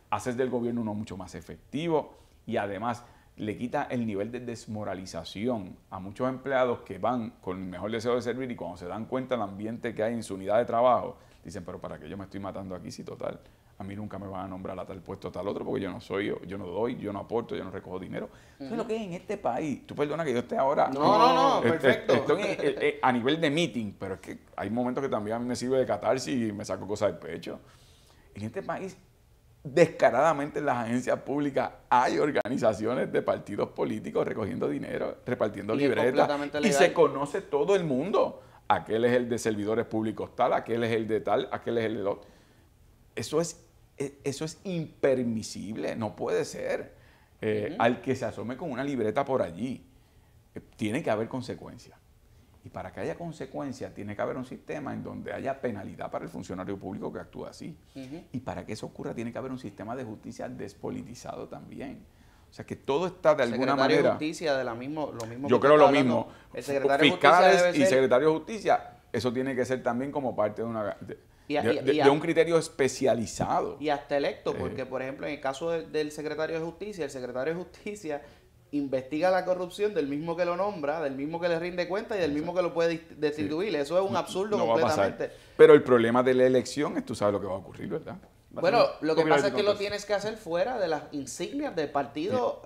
haces del gobierno uno mucho más efectivo y además le quita el nivel de desmoralización a muchos empleados que van con el mejor deseo de servir y cuando se dan cuenta del ambiente que hay en su unidad de trabajo, dicen, pero ¿para qué yo me estoy matando aquí si total? A mí nunca me van a nombrar a tal puesto, a tal otro, porque yo no soy, yo no doy, yo no aporto, yo no recojo dinero. Eso es lo que es en este país. Tú perdona que yo esté ahora... No, perfecto. Estoy a nivel de meeting, pero es que hay momentos que también a mí me sirve de catarsis y me saco cosas del pecho. En este país, descaradamente en las agencias públicas hay organizaciones de partidos políticos recogiendo dinero, repartiendo libretas, y se conoce todo el mundo. Aquel es el de servidores públicos tal, aquel es el de tal, aquel es el de otro. Eso es impermisible, no puede ser. al que se asome con una libreta por allí. Tiene que haber consecuencias. Y para que haya consecuencias, tiene que haber un sistema en donde haya penalidad para el funcionario público que actúa así. Y para que eso ocurra, tiene que haber un sistema de justicia despolitizado también. O sea, que todo está de alguna manera... Secretario de Justicia, de lo mismo yo que creo lo está hablando, mismo. el secretario de Justicia Fiscales debe y ser... secretario de Justicia, eso tiene que ser también como parte de una... de un criterio especializado. Y hasta electo, porque por ejemplo, en el caso del secretario de Justicia, el secretario de Justicia investiga la corrupción del mismo que lo nombra, del mismo que le rinde cuenta y del mismo que lo puede destituir. Eso es un absurdo no completamente. Va a pasar. Pero el problema de la elección es, tú sabes lo que va a ocurrir, ¿verdad? Bueno, lo que pasa es que lo tienes que hacer fuera de las insignias del partido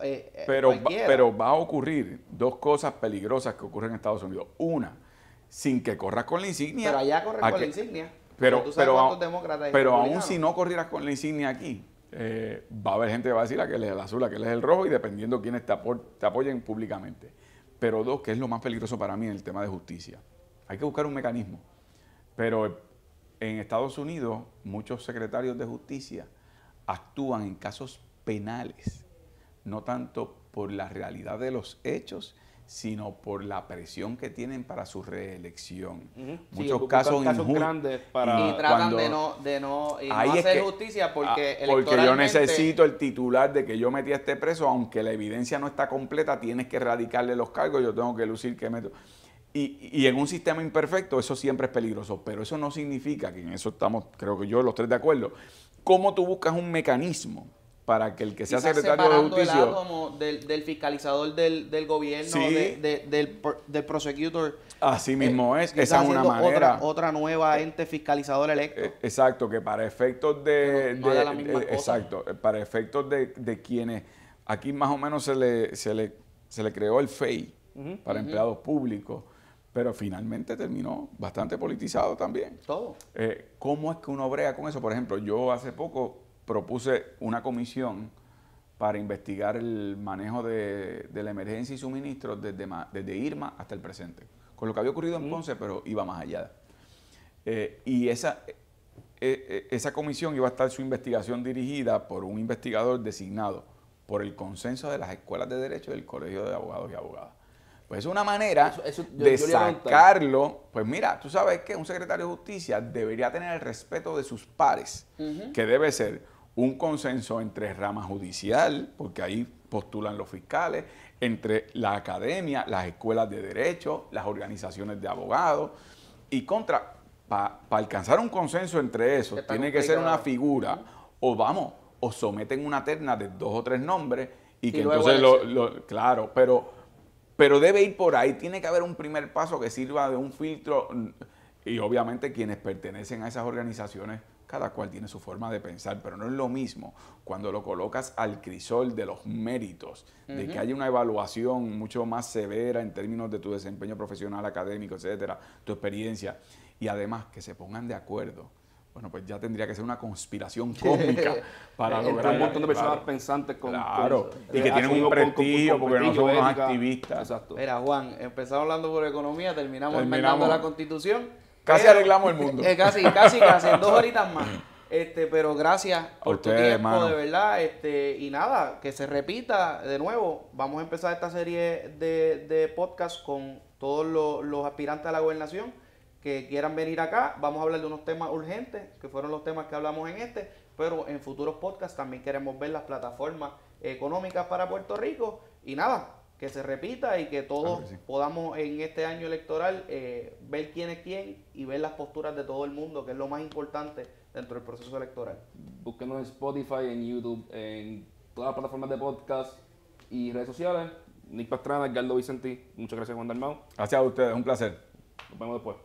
pero va a ocurrir dos cosas peligrosas que ocurren en Estados Unidos. Una, sin que corras con la insignia. Pero allá corres con la insignia. Pero aún aún si no corrieras con la insignia aquí, va a haber gente que va a decir que él es el azul, que él es el rojo, y dependiendo quiénes te apoyen públicamente. Pero dos, que es lo más peligroso para mí en el tema de justicia. Hay que buscar un mecanismo. Pero en Estados Unidos, muchos secretarios de justicia actúan en casos penales, no tanto por la realidad de los hechos, sino por la presión que tienen para su reelección. Muchos casos grandes para... Y tratan de no hacer justicia porque yo necesito el titular de que yo metí a este preso, aunque la evidencia no está completa, tienes que erradicarle los cargos, yo tengo que lucir que meto... Y en un sistema imperfecto eso siempre es peligroso, pero eso no significa, que en eso estamos, creo que yo, los tres de acuerdo, cómo tú buscas un mecanismo para que el que sea secretario de justicia... el átomo del fiscalizador del gobierno, sí, del prosecutor. Así mismo esa es una manera. Otra nueva ente fiscalizador electo. Exacto, que para efectos exacto, para efectos de quienes, aquí más o menos se le creó el FEI para empleados públicos, pero finalmente terminó bastante politizado también. Todo. ¿Cómo es que uno brega con eso? Por ejemplo, yo hace poco propuse una comisión para investigar el manejo de la emergencia y suministros desde Irma hasta el presente, con lo que había ocurrido en Ponce, pero iba más allá. Y esa comisión iba a estar su investigación dirigida por un investigador designado por el consenso de las escuelas de derecho del Colegio de Abogados y Abogadas. Pues es una manera de sacarlo. Pues mira, tú sabes que un secretario de justicia debería tener el respeto de sus pares, que debe ser un consenso entre rama judicial, porque ahí postulan los fiscales, entre la academia, las escuelas de derecho, las organizaciones de abogados, y para alcanzar un consenso entre esos, tiene que ser una figura, o someten una terna de 2 o 3 nombres, y que entonces claro, pero debe ir por ahí, tiene que haber un primer paso que sirva de un filtro, y obviamente quienes pertenecen a esas organizaciones, cada cual tiene su forma de pensar, pero no es lo mismo cuando lo colocas al crisol de los méritos, de que haya una evaluación mucho más severa en términos de tu desempeño profesional, académico, etcétera, tu experiencia, y además que se pongan de acuerdo. Bueno, pues ya tendría que ser una conspiración cósmica para lograr un montón de personas pensantes y que tienen un prestigio porque no son unos activistas. Exacto. Mira, Juan, empezamos hablando por economía, terminamos enmendando la Constitución. Casi arreglamos el mundo. Casi, en 2 horitas más. Pero gracias por tu tiempo, hermano. De verdad. Y nada, que se repita de nuevo. Vamos a empezar esta serie de podcast con todos los aspirantes a la gobernación que quieran venir acá. Vamos a hablar de unos temas urgentes, que fueron los temas que hablamos en pero en futuros podcasts también queremos ver las plataformas económicas para Puerto Rico. Y nada, que se repita y que todos podamos en este año electoral ver quién es quién y ver las posturas de todo el mundo, que es lo más importante dentro del proceso electoral. Búsquenos en Spotify, en YouTube, en todas las plataformas de podcast y redes sociales. Nick Pastrana, Edgardo Vicentí, muchas gracias, Juan Dalmau. Gracias a ustedes, un placer. Nos vemos después.